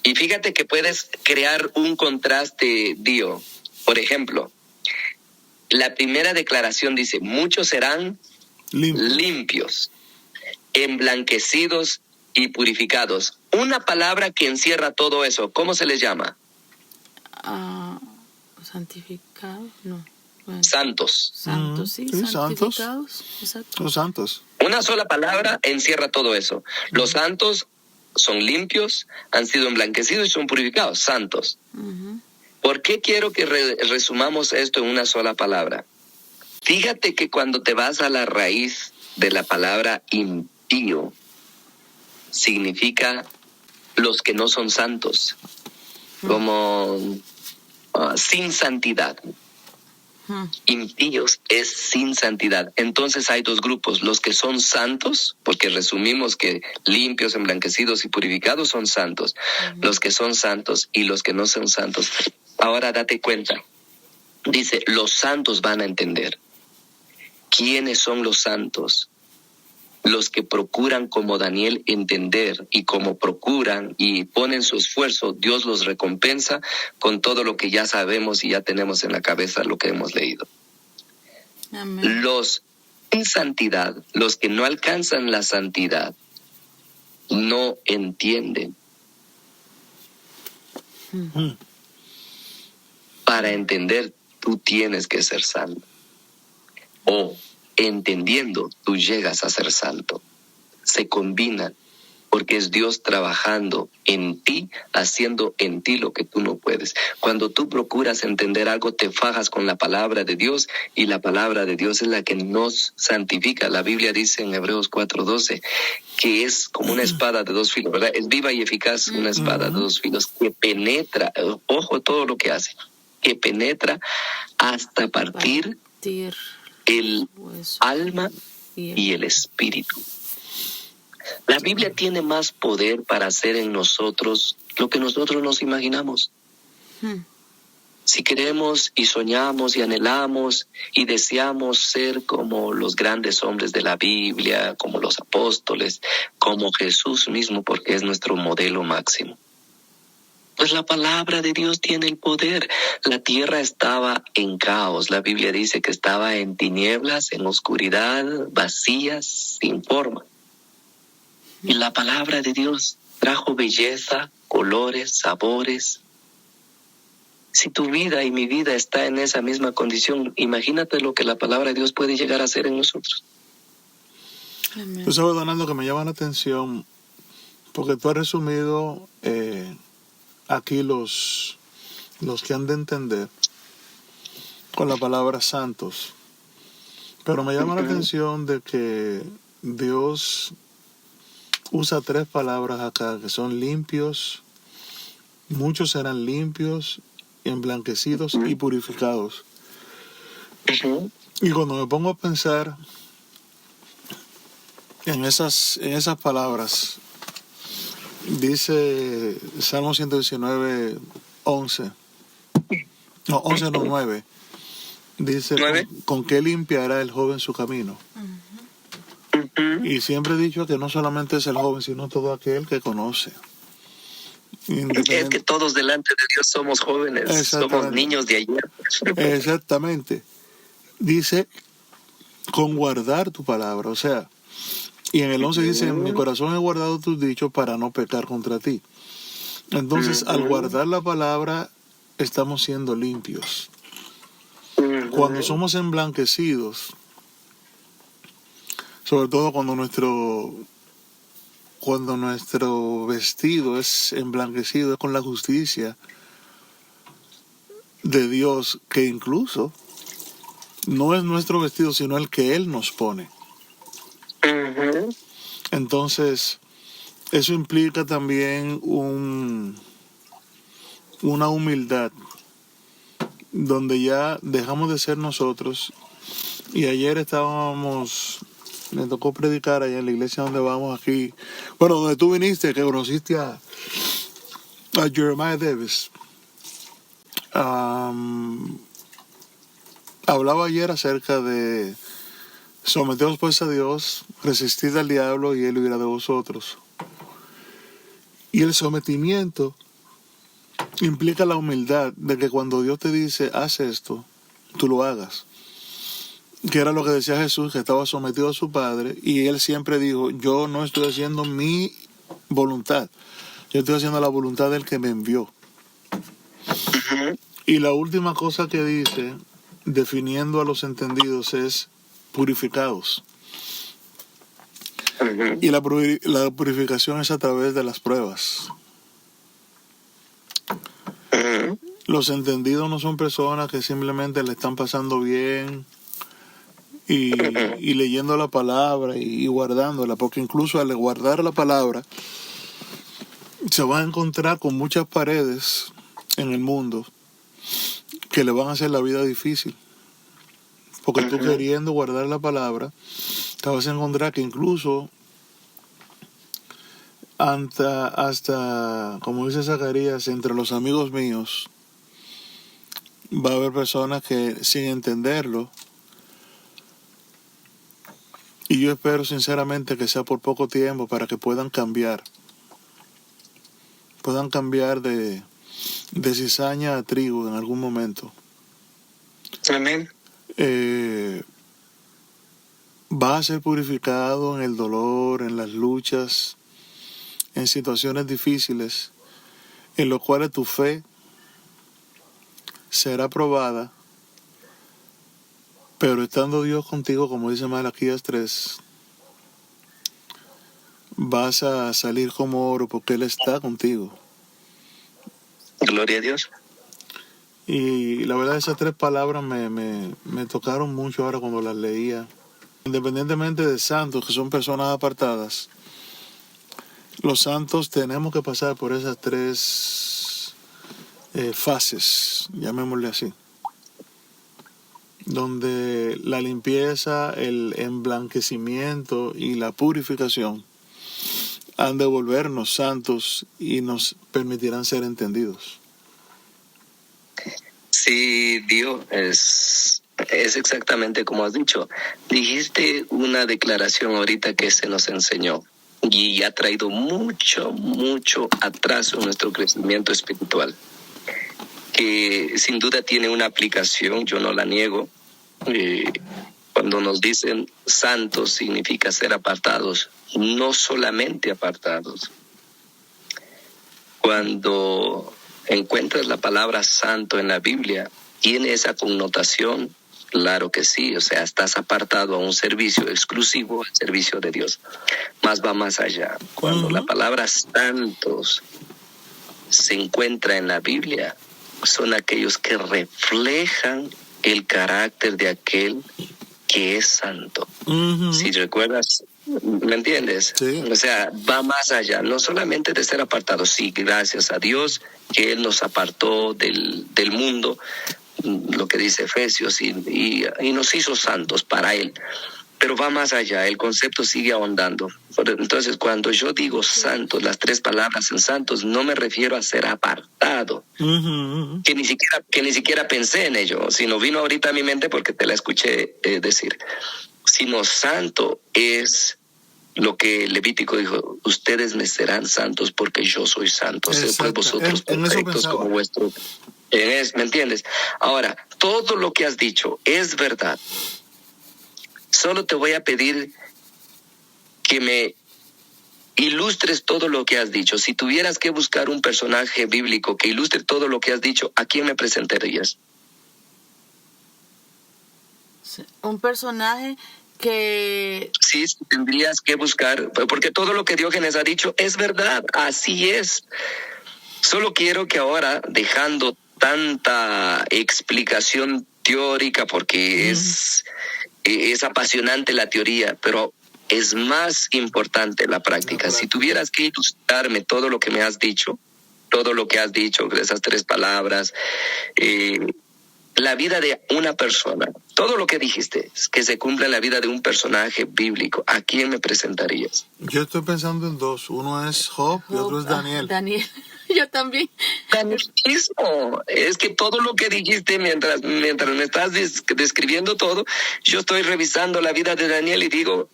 Y fíjate que puedes crear un contraste, Dio. Por ejemplo, la primera declaración dice, muchos serán limpios, emblanquecidos y purificados. Una palabra que encierra todo eso, ¿cómo se les llama? Santificados, no. Bueno, Santos. santos, sí, sí, santificados. Exacto. Los santos. Una sola palabra encierra todo eso. Los santos son limpios, han sido emblanquecidos y son purificados, santos. Ujú. ¿Por qué quiero que resumamos esto en una sola palabra? Fíjate que cuando te vas a la raíz de la palabra impío, significa los que no son santos, como sin santidad. Impíos es sin santidad. Entonces hay dos grupos, los que son santos, porque resumimos que limpios, emblanquecidos y purificados son santos, los que son santos y los que no son santos. Ahora date cuenta, dice, los santos van a entender. ¿Quiénes son los santos? Los que procuran como Daniel entender, y como procuran y ponen su esfuerzo, Dios los recompensa con todo lo que ya sabemos y ya tenemos en la cabeza lo que hemos leído. Amén. Los sin santidad, los que no alcanzan la santidad, no entienden. Para entender, tú tienes que ser santo. O entendiendo, tú llegas a ser santo. Se combinan, porque es Dios trabajando en ti, haciendo en ti lo que tú no puedes. Cuando tú procuras entender algo, te fajas con la palabra de Dios, y la palabra de Dios es la que nos santifica. La Biblia dice en Hebreos 4:12 que es como una espada de dos filos, ¿verdad? Es viva y eficaz, una espada de dos filos que penetra, ojo todo lo que hace, que penetra hasta partir el alma y el espíritu. La Biblia tiene más poder para hacer en nosotros lo que nosotros nos imaginamos. Si queremos y soñamos y anhelamos y deseamos ser como los grandes hombres de la Biblia, como los apóstoles, como Jesús mismo, porque es nuestro modelo máximo, pues la palabra de Dios tiene el poder. La tierra estaba en caos. La Biblia dice que estaba en tinieblas, en oscuridad, vacías, sin forma. Y la palabra de Dios trajo belleza, colores, sabores. Si tu vida y mi vida está en esa misma condición, imagínate lo que la palabra de Dios puede llegar a hacer en nosotros. Tú sabes, Donaldo, que me llama la atención, porque tú has resumido aquí los que han de entender con la palabra santos. Pero me llama la atención de que Dios usa tres palabras acá, que son limpios, muchos serán limpios, emblanquecidos y purificados. Y cuando me pongo a pensar en esas palabras, dice Salmo 119, 11. No, 11 no, 9. Dice, ¿con qué limpiará el joven su camino? Y siempre he dicho que no solamente es el joven, sino todo aquel que conoce. Es que todos delante de Dios somos jóvenes, somos niños de ayer. Exactamente. Dice, con guardar tu palabra, o sea, y en el 11 dice, en mi corazón he guardado tus dichos para no pecar contra ti. Entonces, al guardar la palabra, estamos siendo limpios. Cuando somos emblanquecidos, sobre todo cuando nuestro vestido es emblanquecido, es con la justicia de Dios, que incluso no es nuestro vestido, sino el que Él nos pone. Entonces, eso implica también una humildad, donde ya dejamos de ser nosotros. Y ayer estábamos me tocó predicar allá en la iglesia donde vamos aquí. Bueno, donde tú viniste, que conociste a Jeremiah Davis. Hablaba ayer acerca de someteos pues a Dios, resistid al diablo y él huirá de vosotros. Y el sometimiento implica la humildad de que cuando Dios te dice, haz esto, tú lo hagas. Que era lo que decía Jesús, que estaba sometido a su Padre, y él siempre dijo, yo no estoy haciendo mi voluntad, yo estoy haciendo la voluntad del que me envió. Y la última cosa que dice, definiendo a los entendidos, es purificados. Y la purificación es a través de las pruebas. Los entendidos no son personas que simplemente le están pasando bien y leyendo la palabra y guardándola, porque incluso al guardar la palabra se va a encontrar con muchas paredes en el mundo que le van a hacer la vida difícil. Porque tú queriendo guardar la palabra, te vas a encontrar que incluso hasta, como dice Zacarías, entre los amigos míos, va a haber personas que sin entenderlo, y yo espero sinceramente que sea por poco tiempo para que puedan cambiar de cizaña a trigo en algún momento. Amén. Va a ser purificado en el dolor, en las luchas, en situaciones difíciles, en los cuales tu fe será probada, pero estando Dios contigo, como dice Malaquías 3, vas a salir como oro porque Él está contigo. Gloria a Dios. Y la verdad, esas 3 palabras me tocaron mucho ahora cuando las leía. Independientemente de santos, que son personas apartadas, los santos tenemos que pasar por esas 3 fases, llamémosle así, donde la limpieza, el emblanquecimiento y la purificación han de volvernos santos y nos permitirán ser entendidos. Sí, Dios, es exactamente como has dicho. Dijiste una declaración ahorita que se nos enseñó y ha traído mucho atraso en nuestro crecimiento espiritual, que sin duda tiene una aplicación, yo no la niego. Cuando nos dicen santos significa ser apartados, no solamente apartados. Cuando encuentras la palabra santo en la Biblia, ¿tiene esa connotación? Claro que sí, o sea, estás apartado a un servicio exclusivo, al servicio de Dios. Va más allá. Cuando la palabra santos se encuentra en la Biblia, son aquellos que reflejan el carácter de aquel que es santo. Si recuerdas, ¿me entiendes? Sí. O sea, va más allá, no solamente de ser apartados. Sí, gracias a Dios que Él nos apartó del mundo, lo que dice Efesios, y nos hizo santos para Él. Pero va más allá, el concepto sigue ahondando. Entonces, cuando yo digo santos, las 3 palabras en santos, no me refiero a ser apartado, que ni siquiera pensé en ello, sino vino ahorita a mi mente porque te la escuché decir. Sino santo es lo que Levítico dijo, ustedes me serán santos porque yo soy santo, sed pues vosotros perfectos como vuestro. ¿Me entiendes? Ahora, todo lo que has dicho es verdad. Solo te voy a pedir que me ilustres todo lo que has dicho. Si tuvieras que buscar un personaje bíblico que ilustre todo lo que has dicho, ¿a quién me presentarías? Un personaje que... Sí, tendrías que buscar, porque todo lo que Diógenes ha dicho es verdad, así es. Solo quiero que ahora, dejando tanta explicación teórica, porque es apasionante la teoría, pero es más importante la práctica. Si tuvieras que ilustrarme todo lo que me has dicho, todo lo que has dicho, esas 3 palabras, la vida de una persona, todo lo que dijiste, que se cumpla en la vida de un personaje bíblico, ¿a quién me presentarías? Yo estoy pensando en dos. Uno es Job y otro es Daniel. Daniel. Yo también. Daniel mismo. Es que todo lo que dijiste mientras me estás describiendo todo, yo estoy revisando la vida de Daniel y digo,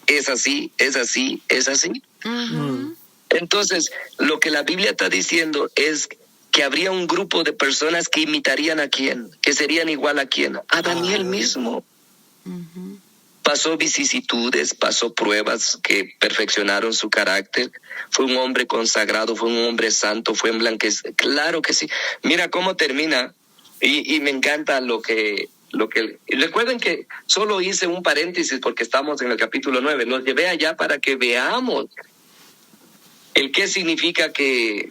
es así, es así, es así. Ujú. Entonces, lo que la Biblia está diciendo es que habría un grupo de personas que imitarían a quién, que serían igual a quién, a Daniel mismo. Ujú. Pasó vicisitudes, pasó pruebas que perfeccionaron su carácter. Fue un hombre consagrado, fue un hombre santo, fue emblanquecido. Claro que sí. Mira cómo termina. Y me encanta lo que... Y recuerden que solo hice un paréntesis porque estamos en el capítulo 9. Los llevé allá para que veamos el qué significa que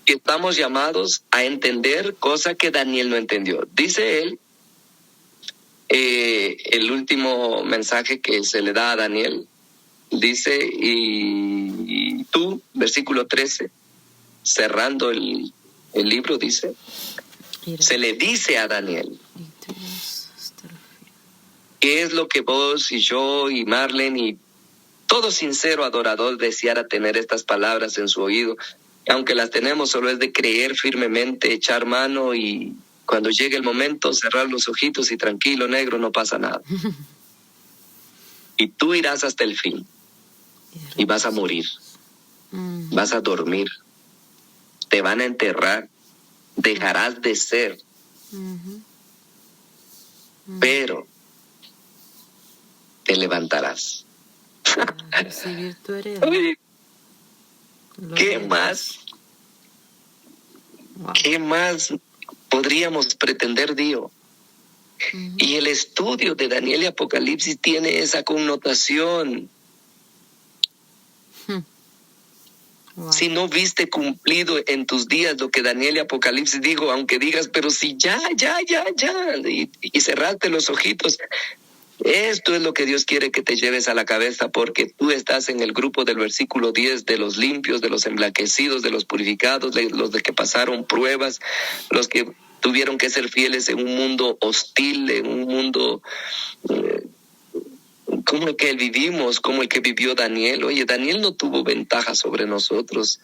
estamos llamados a entender cosa que Daniel no entendió. Dice él, el último mensaje que se le da a Daniel, dice, y tú, versículo 13, cerrando el libro, dice, se le dice a Daniel, ¿qué es lo que vos y yo y Marlene y todo sincero adorador deseara tener estas palabras en su oído? Aunque las tenemos, solo es de creer firmemente, echar mano y cuando llegue el momento cerrar los ojitos y tranquilo, negro, no pasa nada. Y tú irás hasta el fin y vas a morir, vas a dormir, te van a enterrar, dejarás de ser, pero te levantarás. Recibir tu heredad. Oye, ¿qué Gloria a más? Wow. ¿Qué más podríamos pretender, Dios? Y el estudio de Daniel y Apocalipsis tiene esa connotación. Wow. Si no viste cumplido en tus días lo que Daniel y Apocalipsis dijo, aunque digas, pero si ya, y cerraste los ojitos, esto es lo que Dios quiere que te lleves a la cabeza, porque tú estás en el grupo del versículo 10 de los limpios, de los emblanquecidos, de los purificados, de los de que pasaron pruebas, los que tuvieron que ser fieles en un mundo hostil, en un mundo como el que vivimos, como el que vivió Daniel. Oye, Daniel no tuvo ventaja sobre nosotros.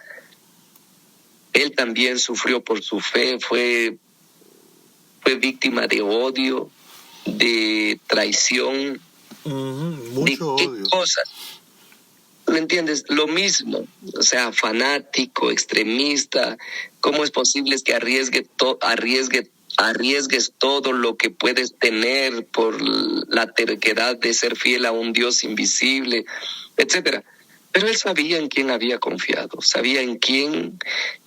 Él también sufrió por su fe, fue víctima de odio, de traición, Mucho de qué odio. cosas. ¿Me entiendes? Lo mismo, o sea, fanático, extremista. ¿Cómo es posible que arriesgues todo lo que puedes tener por la terquedad de ser fiel a un Dios invisible, etcétera? Pero él sabía en quién había confiado, sabía en quién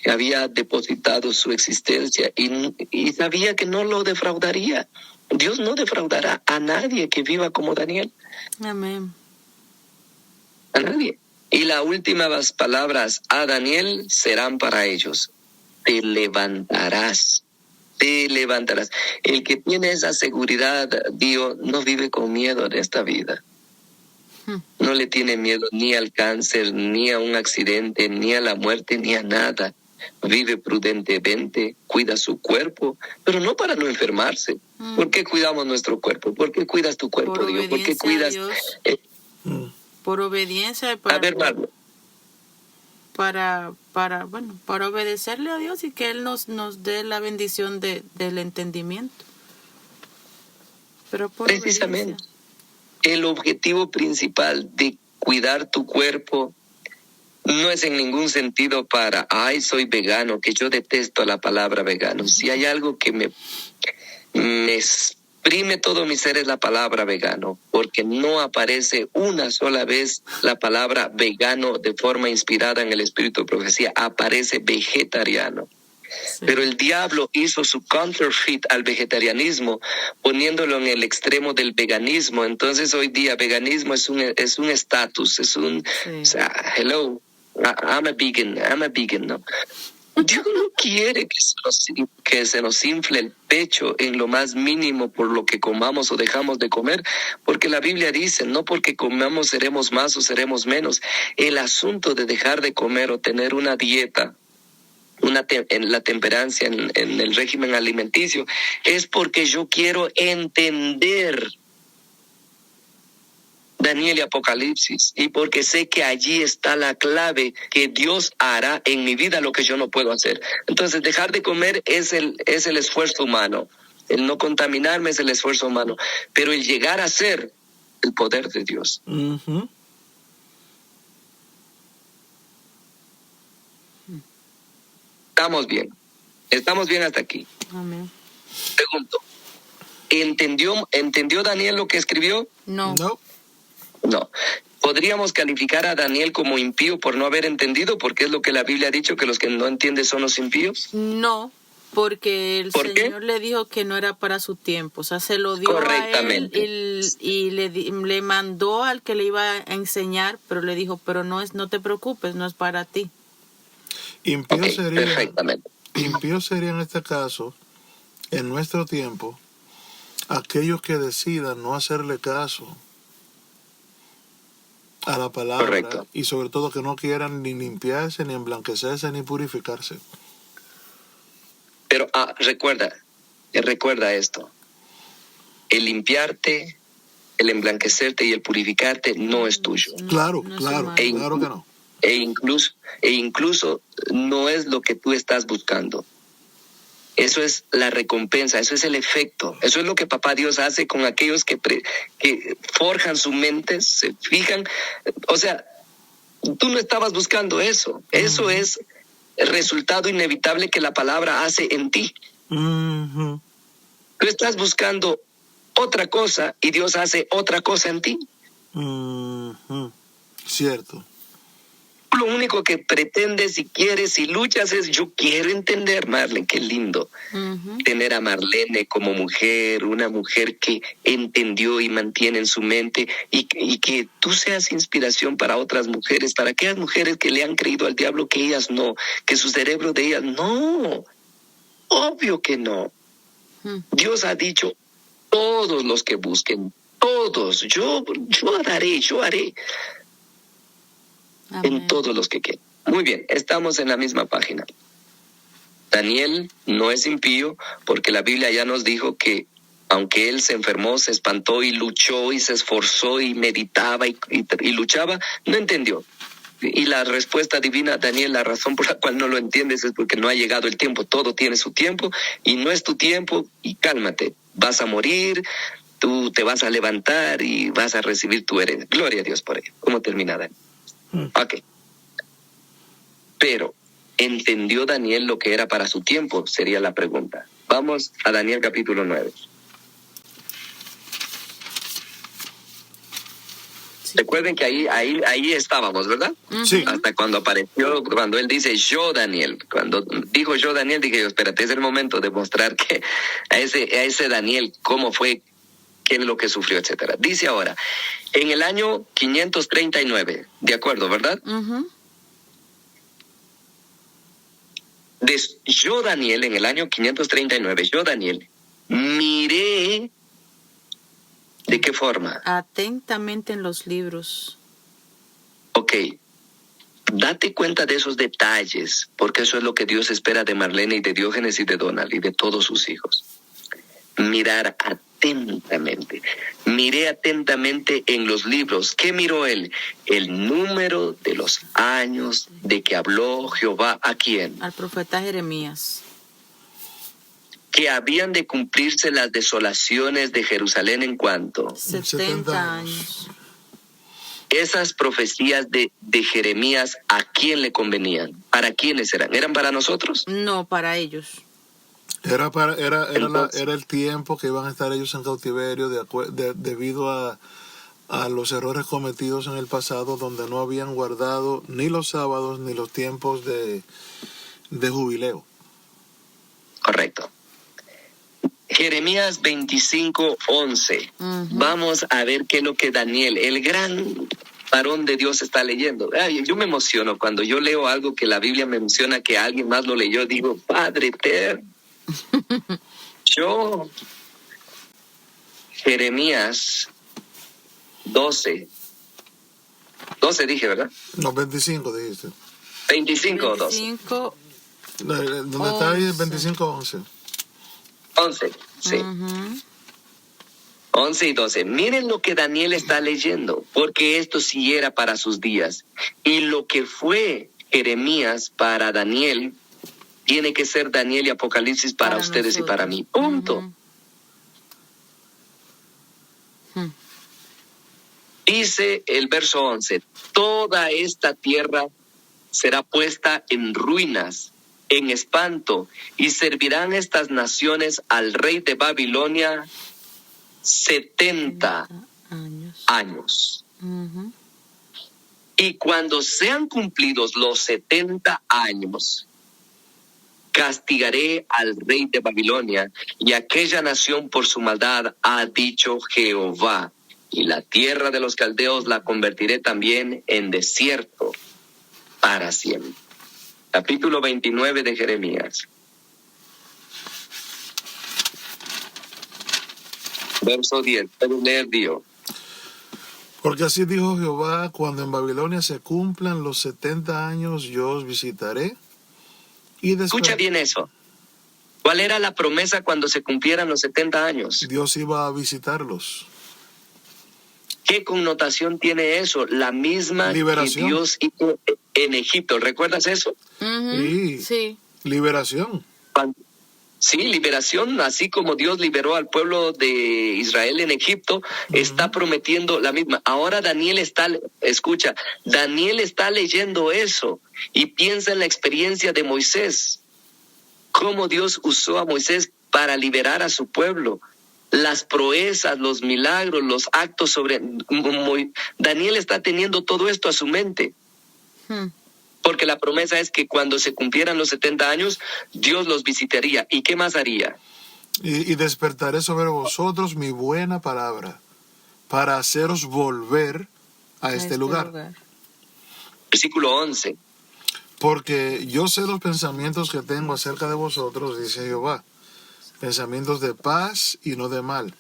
había depositado su existencia y sabía que no lo defraudaría. Dios no defraudará a nadie que viva como Daniel. Amén. A nadie. Y las últimas palabras a Daniel serán para ellos. Te levantarás. Te levantarás. El que tiene esa seguridad, Dios, no vive con miedo en esta vida. No le tiene miedo ni al cáncer, ni a un accidente, ni a la muerte, ni a nada. Vive prudentemente, cuida su cuerpo, pero no para no enfermarse. ¿Por qué cuidamos nuestro cuerpo? ¿Por qué cuidas tu cuerpo, Por Dios? ¿Por qué obediencia a cuidas? Dios. Por obediencia y A ver, Marlon. para obedecerle a Dios y que Él nos dé la bendición del entendimiento. Pero por Precisamente. obediencia. El objetivo principal de cuidar tu cuerpo no es en ningún sentido para, soy vegano, que yo detesto la palabra vegano. Si hay algo que me exprime todo mi ser es la palabra vegano, porque no aparece una sola vez la palabra vegano de forma inspirada en el espíritu de profecía, aparece vegetariano. Sí. Pero el diablo hizo su counterfeit al vegetarianismo, poniéndolo en el extremo del veganismo. Entonces hoy día veganismo es un estatus, es un, Sí. o sea, hello, I'm a vegan, ¿no? Dios no quiere que se nos infle el pecho en lo más mínimo por lo que comamos o dejamos de comer, porque la Biblia dice, no porque comamos seremos más o seremos menos. El asunto de dejar de comer o tener una dieta en la temperancia, en el régimen alimenticio, es porque yo quiero entender Daniel y Apocalipsis, y porque sé que allí está la clave que Dios hará en mi vida lo que yo no puedo hacer. Entonces, dejar de comer es el esfuerzo humano. El no contaminarme es el esfuerzo humano. Pero el llegar a ser el poder de Dios. Ujú. Estamos bien. Estamos bien hasta aquí. Amén. Pregunto, ¿entendió Daniel lo que escribió? No. No. No. ¿Podríamos calificar a Daniel como impío por no haber entendido? Porque es lo que la Biblia ha dicho, que los que no entienden son los impíos. No, porque el ¿Por qué? Señor le dijo que no era para su tiempo. O sea, se lo dio a él Correctamente. y le mandó al que le iba a enseñar, pero le dijo, pero no te preocupes, no es para ti. Impío Ok, sería, perfectamente. impío sería en este caso, en nuestro tiempo, aquellos que decidan no hacerle caso a la palabra, Correcto. y sobre todo que no quieran ni limpiarse, ni emblanquecerse, ni purificarse. Pero recuerda esto. El limpiarte, el emblanquecerte y el purificarte no es tuyo. Claro, No es claro, humano. claro que no. E incluso no es lo que tú estás buscando. Eso es la recompensa, eso es el efecto. Eso es lo que Papá Dios hace con aquellos que forjan su mente, se fijan. O sea, tú no estabas buscando eso. Eso es el resultado inevitable que la palabra hace en ti. Ujú. Tú estás buscando otra cosa y Dios hace otra cosa en ti. Ujú. Cierto. Lo único que pretendes y quieres y luchas es: yo quiero entender, Marlene. Qué lindo tener a Marlene como mujer, una mujer que entendió y mantiene en su mente, y que tú seas inspiración para otras mujeres, para aquellas mujeres que le han creído al diablo que ellas no, que su cerebro de ellas no. Obvio que no. Dios ha dicho: todos los que busquen, todos, yo haré. Amén. En todos los que quieran. Muy bien, estamos en la misma página. Daniel no es impío, porque la Biblia ya nos dijo que aunque él se enfermó, se espantó y luchó y se esforzó y meditaba y luchaba, no entendió. Y la respuesta divina, Daniel, la razón por la cual no lo entiendes es porque no ha llegado el tiempo. Todo tiene su tiempo y no es tu tiempo, y cálmate. Vas a morir, tú te vas a levantar y vas a recibir tu herencia. Gloria a Dios por ello. ¿Cómo termina, Daniel? Ok. Pero, ¿entendió Daniel lo que era para su tiempo? Sería la pregunta. Vamos a Daniel capítulo 9. Sí. Recuerden que ahí estábamos, ¿verdad? Sí. Hasta cuando apareció, cuando él dice yo Daniel. Cuando dijo yo Daniel, dije yo, espérate, es el momento de mostrar que a ese Daniel cómo fue, qué es lo que sufrió, etcétera. Dice ahora, en el año 539, ¿de acuerdo, verdad? Yo Daniel, en el año 539, yo Daniel, miré. ¿De qué forma? Atentamente en los libros. Ok. Date cuenta de esos detalles, porque eso es lo que Dios espera de Marlene y de Diógenes y de Donald y de todos sus hijos. Mirar atentamente. Miré atentamente en los libros. ¿Qué miró él? El número de los años de que habló Jehová. ¿A quién? Al profeta Jeremías. Que habían de cumplirse las desolaciones de Jerusalén en cuanto. 70 años. Esas profecías de Jeremías, ¿a quién le convenían? ¿Para quiénes eran? ¿Eran para nosotros? No, para ellos. Era el tiempo que iban a estar ellos en cautiverio debido a los errores cometidos en el pasado, donde no habían guardado ni los sábados ni los tiempos de jubileo. Correcto. Jeremías 25:11. Vamos a ver qué es lo que Daniel, el gran varón de Dios, está leyendo. Ay, yo me emociono cuando yo leo algo que la Biblia menciona que alguien más lo leyó. Digo, Padre eterno. Jeremías 12 dije, ¿verdad? No, 25 dijiste. 25 o 12. 25, Donde está ahí 25:11. 11, sí. 11 y 12. Miren lo que Daniel está leyendo, porque esto sí era para sus días. Y lo que fue Jeremías para Daniel, tiene que ser Daniel y Apocalipsis para ustedes nosotros. Y para mí. Punto. Dice el verso 11, toda esta tierra será puesta en ruinas, en espanto, y servirán estas naciones al rey de Babilonia 70 años. Y cuando sean cumplidos los 70 años, castigaré al rey de Babilonia y aquella nación por su maldad, ha dicho Jehová. Y la tierra de los caldeos la convertiré también en desierto para siempre. Capítulo 29 de Jeremías. Verso 10. Puedo leer, Dios. Porque así dijo Jehová, cuando en Babilonia se cumplan los 70 años, yo os visitaré. Y después... Escucha bien eso. ¿Cuál era la promesa cuando se cumplieran los 70 años? Dios iba a visitarlos. ¿Qué connotación tiene eso? La misma liberación. Que Dios hizo en Egipto. ¿Recuerdas eso? Sí. Liberación. Sí, liberación. Así como Dios liberó al pueblo de Israel en Egipto, está prometiendo la misma. Ahora Daniel está leyendo eso y piensa en la experiencia de Moisés. Cómo Dios usó a Moisés para liberar a su pueblo. Las proezas, los milagros, los actos sobre... Daniel está teniendo todo esto a su mente. Porque la promesa es que cuando se cumplieran los 70 años, Dios los visitaría. ¿Y qué más haría? Y despertaré sobre vosotros mi buena palabra, para haceros volver a este lugar. Versículo 11. Porque yo sé los pensamientos que tengo acerca de vosotros, dice Jehová. Pensamientos de paz y no de mal,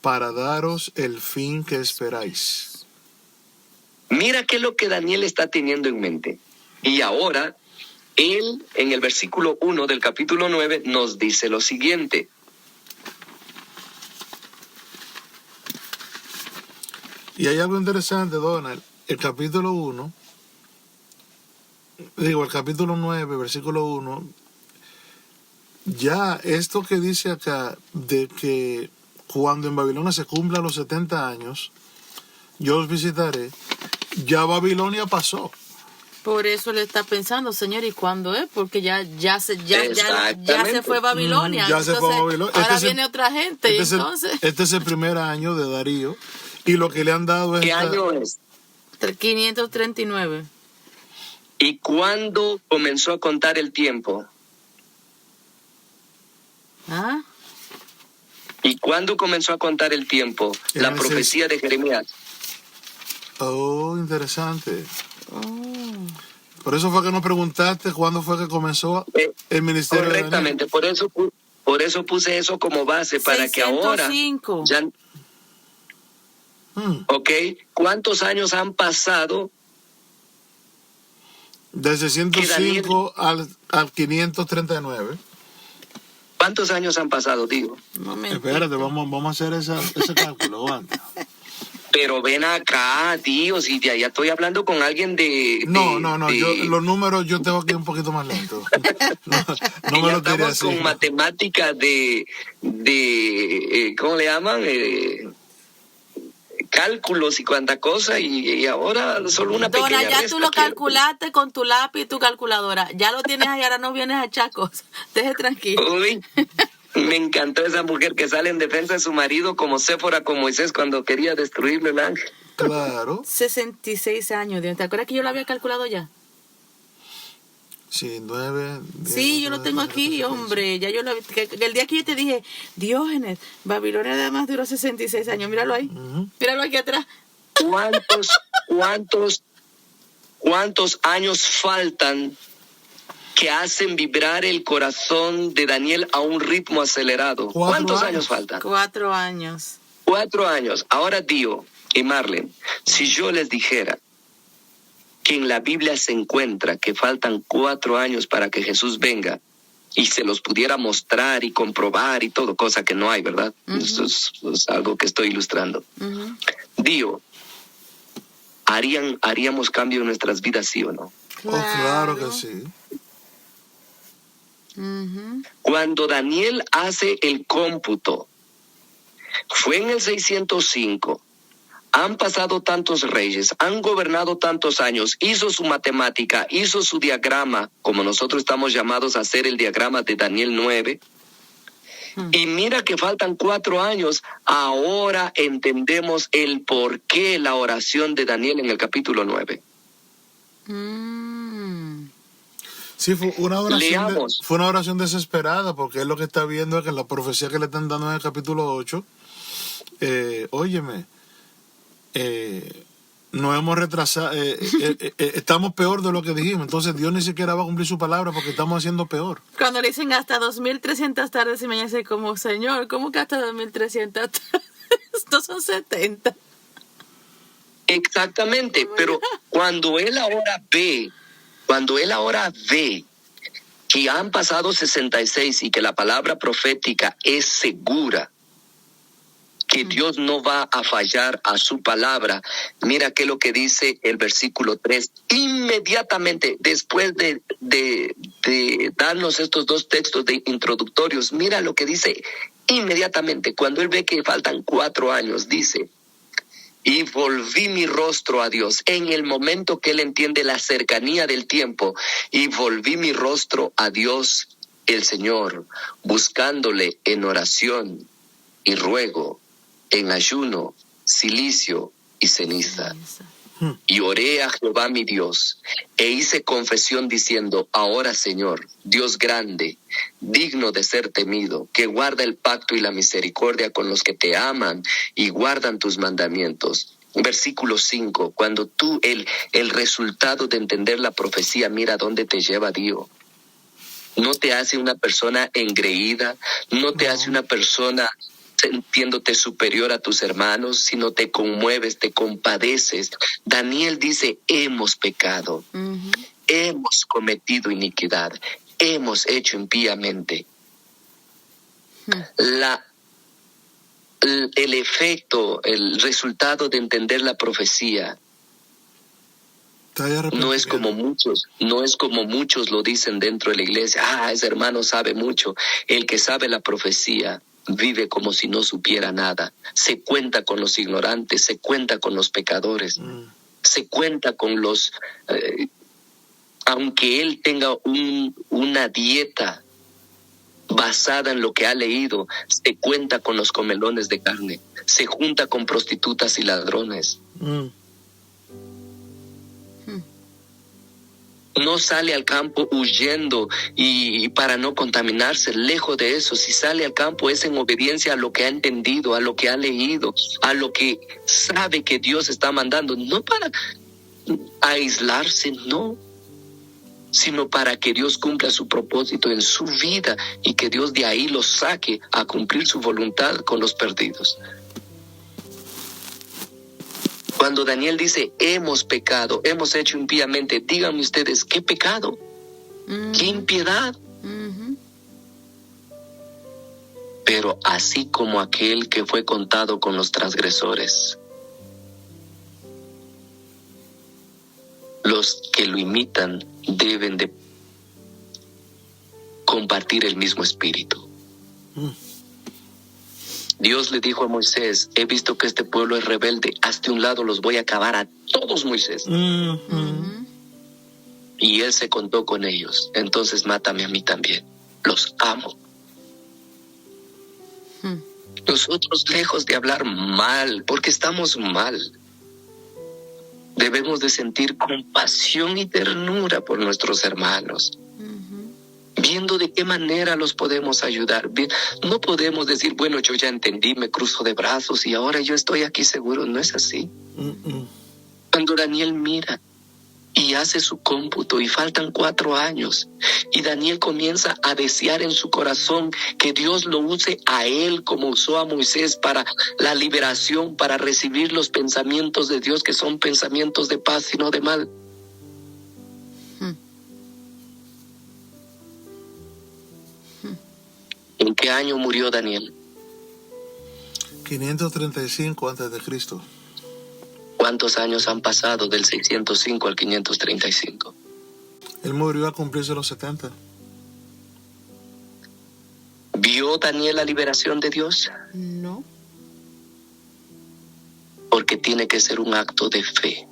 para daros el fin que esperáis. Mira qué es lo que Daniel está teniendo en mente. Y ahora, él, en el versículo 1 del capítulo 9, nos dice lo siguiente. Y hay algo interesante, Donald. El capítulo 9, versículo 1, ya esto que dice acá, de que cuando en Babilonia se cumplan los 70 años, yo os visitaré, ya Babilonia pasó. Por eso le está pensando, Señor, ¿y cuándo es? Porque ya se fue Babilonia. Ya se fue Babilonia. Ahora viene otra gente. Este es el primer año de Darío. Y lo que le han dado es... ¿Qué año es? 539. ¿Y cuándo comenzó a contar el tiempo? ¿Y cuándo comenzó a contar el tiempo? La profecía de Jeremías. Oh, interesante. Por eso fue que nos preguntaste cuándo fue que comenzó el ministerio. Correctamente, por eso puse eso como base, para 605. Que ahora ya... ¿Ok? ¿Cuántos años han pasado? Desde 105 al 539. ¿Cuántos años han pasado, digo? Espérate, vamos a hacer ese cálculo, aguanta. Pero ven acá, tío, si ya estoy hablando con alguien de... No, los números yo tengo aquí un poquito más lento. no me lo tiré así. Con matemáticas de ¿cómo le llaman? Cálculos y cuánta cosa, y ahora solo una pequeña... Dona, ya tú lo calculaste con tu lápiz y tu calculadora. Ya lo tienes ahí, ahora no vienes a chacos. Deje tranquilo. Uy, me encantó esa mujer que sale en defensa de su marido como Séfora con Moisés cuando quería destruirle el ángel. Claro. 66 años, Dios. ¿Te acuerdas que yo lo había calculado ya? Sí, 9. 10, sí, yo lo tengo aquí, hombre. Ya el día que yo te dije, Diógenes, Babilonia además duró 66 años. Míralo ahí. Míralo aquí atrás. ¿Cuántos años faltan que hacen vibrar el corazón de Daniel a un ritmo acelerado? ¿Cuántos años faltan? 4 años. 4 años. Ahora, Dio y Marlene, si yo les dijera que en la Biblia se encuentra que faltan 4 años para que Jesús venga y se los pudiera mostrar y comprobar y todo, cosa que no hay, ¿verdad? Eso es algo que estoy ilustrando. Digo, ¿haríamos cambio en nuestras vidas, sí o no? Claro que sí. Cuando Daniel hace el cómputo, fue en el 605, han pasado tantos reyes, han gobernado tantos años, hizo su matemática, hizo su diagrama, como nosotros estamos llamados a hacer el diagrama de Daniel 9, y mira que faltan 4 años, ahora entendemos el por qué la oración de Daniel en el capítulo 9. Sí, fue una oración desesperada, porque él lo que está viendo es que la profecía que le están dando en el capítulo 8, nos hemos retrasado, estamos peor de lo que dijimos, entonces Dios ni siquiera va a cumplir su palabra porque estamos haciendo peor. Cuando le dicen hasta 2300 tardes y mañanas, como, Señor, ¿cómo que hasta 2300 tardes? Estos son 70. Exactamente, pero cuando él ahora ve que han pasado 66 y que la palabra profética es segura, que Dios no va a fallar a su palabra, mira que lo que dice el versículo 3, inmediatamente después de darnos estos 2 textos de introductorios, mira lo que dice inmediatamente, cuando él ve que faltan 4 años, dice: y volví mi rostro a Dios, en el momento que él entiende la cercanía del tiempo, y volví mi rostro a Dios el Señor, buscándole en oración y ruego, en ayuno, cilicio y ceniza. Y oré a Jehová mi Dios, e hice confesión diciendo: ahora, Señor, Dios grande, digno de ser temido, que guarda el pacto y la misericordia con los que te aman y guardan tus mandamientos. Versículo 5, cuando tú, el resultado de entender la profecía, mira dónde te lleva Dios. No te hace una persona engreída, no te hace una persona sintiéndote superior a tus hermanos, sino te conmueves, te compadeces. Daniel dice: hemos pecado, hemos cometido iniquidad, hemos hecho impíamente. El efecto, el resultado de entender la profecía no es como muchos lo dicen dentro de la iglesia: ese hermano sabe mucho. El que sabe la profecía vive como si no supiera nada. Se cuenta con los ignorantes, se cuenta con los pecadores, se cuenta con los... aunque él tenga una dieta basada en lo que ha leído, se cuenta con los comelones de carne, se junta con prostitutas y ladrones. No sale al campo huyendo y para no contaminarse, lejos de eso. Si sale al campo es en obediencia a lo que ha entendido, a lo que ha leído, a lo que sabe que Dios está mandando, no para aislarse, no, sino para que Dios cumpla su propósito en su vida y que Dios de ahí los saque a cumplir su voluntad con los perdidos. Cuando Daniel dice: hemos pecado, hemos hecho impíamente, díganme ustedes, ¿qué pecado? ¿Qué impiedad? Pero así como aquel que fue contado con los transgresores, los que lo imitan deben de compartir el mismo espíritu. Dios le dijo a Moisés: he visto que este pueblo es rebelde, hazte un lado, los voy a acabar a todos, Moisés. Y él se contó con ellos, entonces mátame a mí también, los amo. Nosotros, lejos de hablar mal, porque estamos mal, debemos de sentir compasión y ternura por nuestros hermanos, viendo de qué manera los podemos ayudar. No podemos decir: bueno, yo ya entendí, me cruzo de brazos y ahora yo estoy aquí seguro. No es así. Cuando Daniel mira y hace su cómputo y faltan 4 años, y Daniel comienza a desear en su corazón que Dios lo use a él como usó a Moisés para la liberación, para recibir los pensamientos de Dios, que son pensamientos de paz y no de mal. ¿En qué año murió Daniel? 535 antes de Cristo. ¿Cuántos años han pasado del 605 al 535? Él murió a cumplirse los 70. ¿Vio Daniel la liberación de Dios? No. Porque tiene que ser un acto de fe.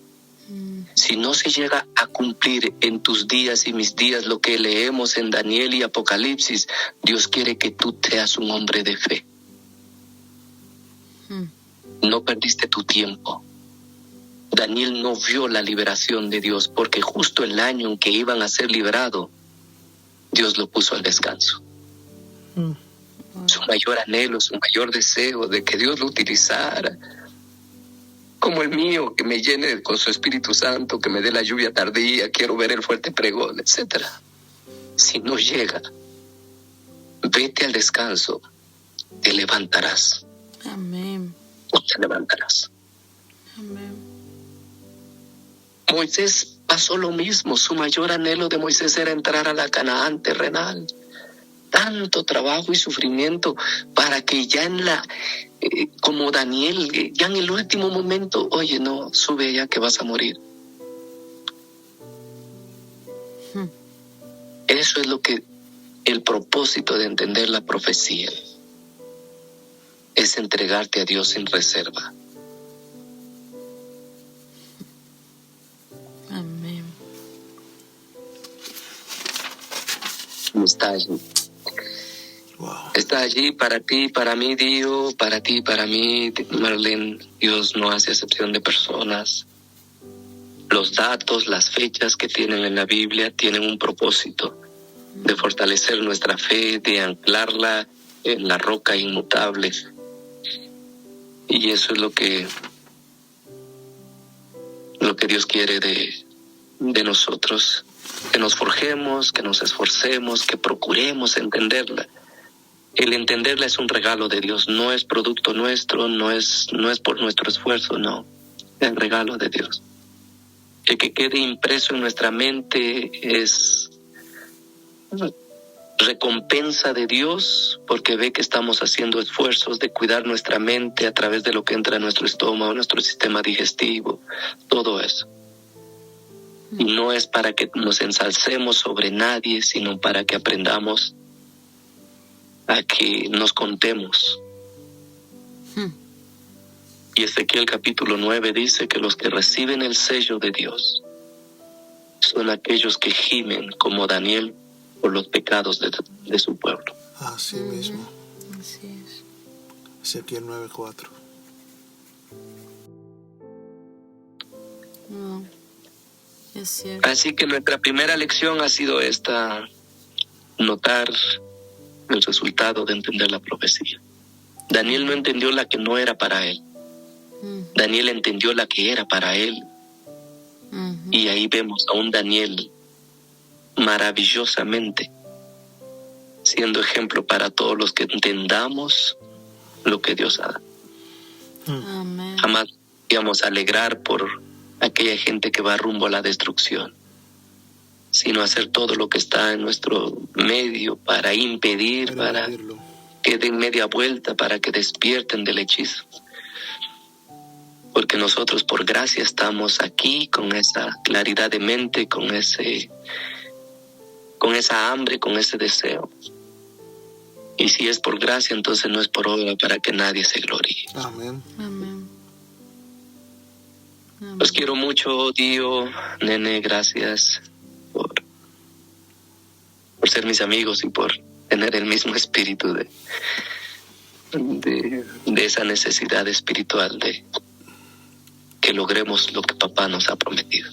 Si no se llega a cumplir en tus días y mis días lo que leemos en Daniel y Apocalipsis, Dios quiere que tú seas un hombre de fe. No perdiste tu tiempo. Daniel no vio la liberación de Dios porque justo el año en que iban a ser liberados, Dios lo puso al descanso. Su mayor anhelo, su mayor deseo de que Dios lo utilizara, como el mío, que me llene con su Espíritu Santo, que me dé la lluvia tardía, quiero ver el fuerte pregón, etc. Si no llega, vete al descanso, te levantarás. Amén. Te levantarás. Amén. Moisés pasó lo mismo. Su mayor anhelo de Moisés era entrar a la Canaán terrenal. Tanto trabajo y sufrimiento para que ya como Daniel, ya en el último momento, oye, no, sube ya que vas a morir. Eso es el propósito de entender la profecía. Es entregarte a Dios sin reserva. Amén. Está allí. Wow. Está allí para ti, para mí, Dios, para ti, para mí, Marlene. Dios no hace excepción de personas. Los datos, las fechas que tienen en la Biblia tienen un propósito de fortalecer nuestra fe, de anclarla en la roca inmutable. Y eso es lo que Dios quiere de nosotros, que nos forjemos, que nos esforcemos, que procuremos entenderla. El entenderla es un regalo de Dios, no es producto nuestro, no es por nuestro esfuerzo, no, es el regalo de Dios. El que quede impreso en nuestra mente es recompensa de Dios, porque ve que estamos haciendo esfuerzos de cuidar nuestra mente a través de lo que entra en nuestro estómago, nuestro sistema digestivo, todo eso. Y no es para que nos ensalcemos sobre nadie, sino para que aprendamos a que nos contemos. Y Ezequiel capítulo 9 dice que los que reciben el sello de Dios son aquellos que gimen como Daniel por los pecados de su pueblo. Así mismo. Así es. Ezequiel 9:4. No. Es cierto. Así que nuestra primera lección ha sido esta: notar el resultado de entender la profecía. Daniel no entendió la que no era para él. Daniel entendió la que era para él. Y ahí vemos a un Daniel maravillosamente siendo ejemplo para todos los que entendamos lo que Dios ha dado. Amén. Jamás íbamos a alegrar por aquella gente que va rumbo a la destrucción, sino hacer todo lo que está en nuestro medio para impedir, para que den media vuelta, para que despierten del hechizo. Porque nosotros por gracia estamos aquí con esa claridad de mente, con esa hambre, con ese deseo. Y si es por gracia, entonces no es por obra, para que nadie se gloríe. Amén. Amén. Los quiero mucho, Dio, Nene, gracias por ser mis amigos y por tener el mismo espíritu de esa necesidad espiritual de que logremos lo que papá nos ha prometido.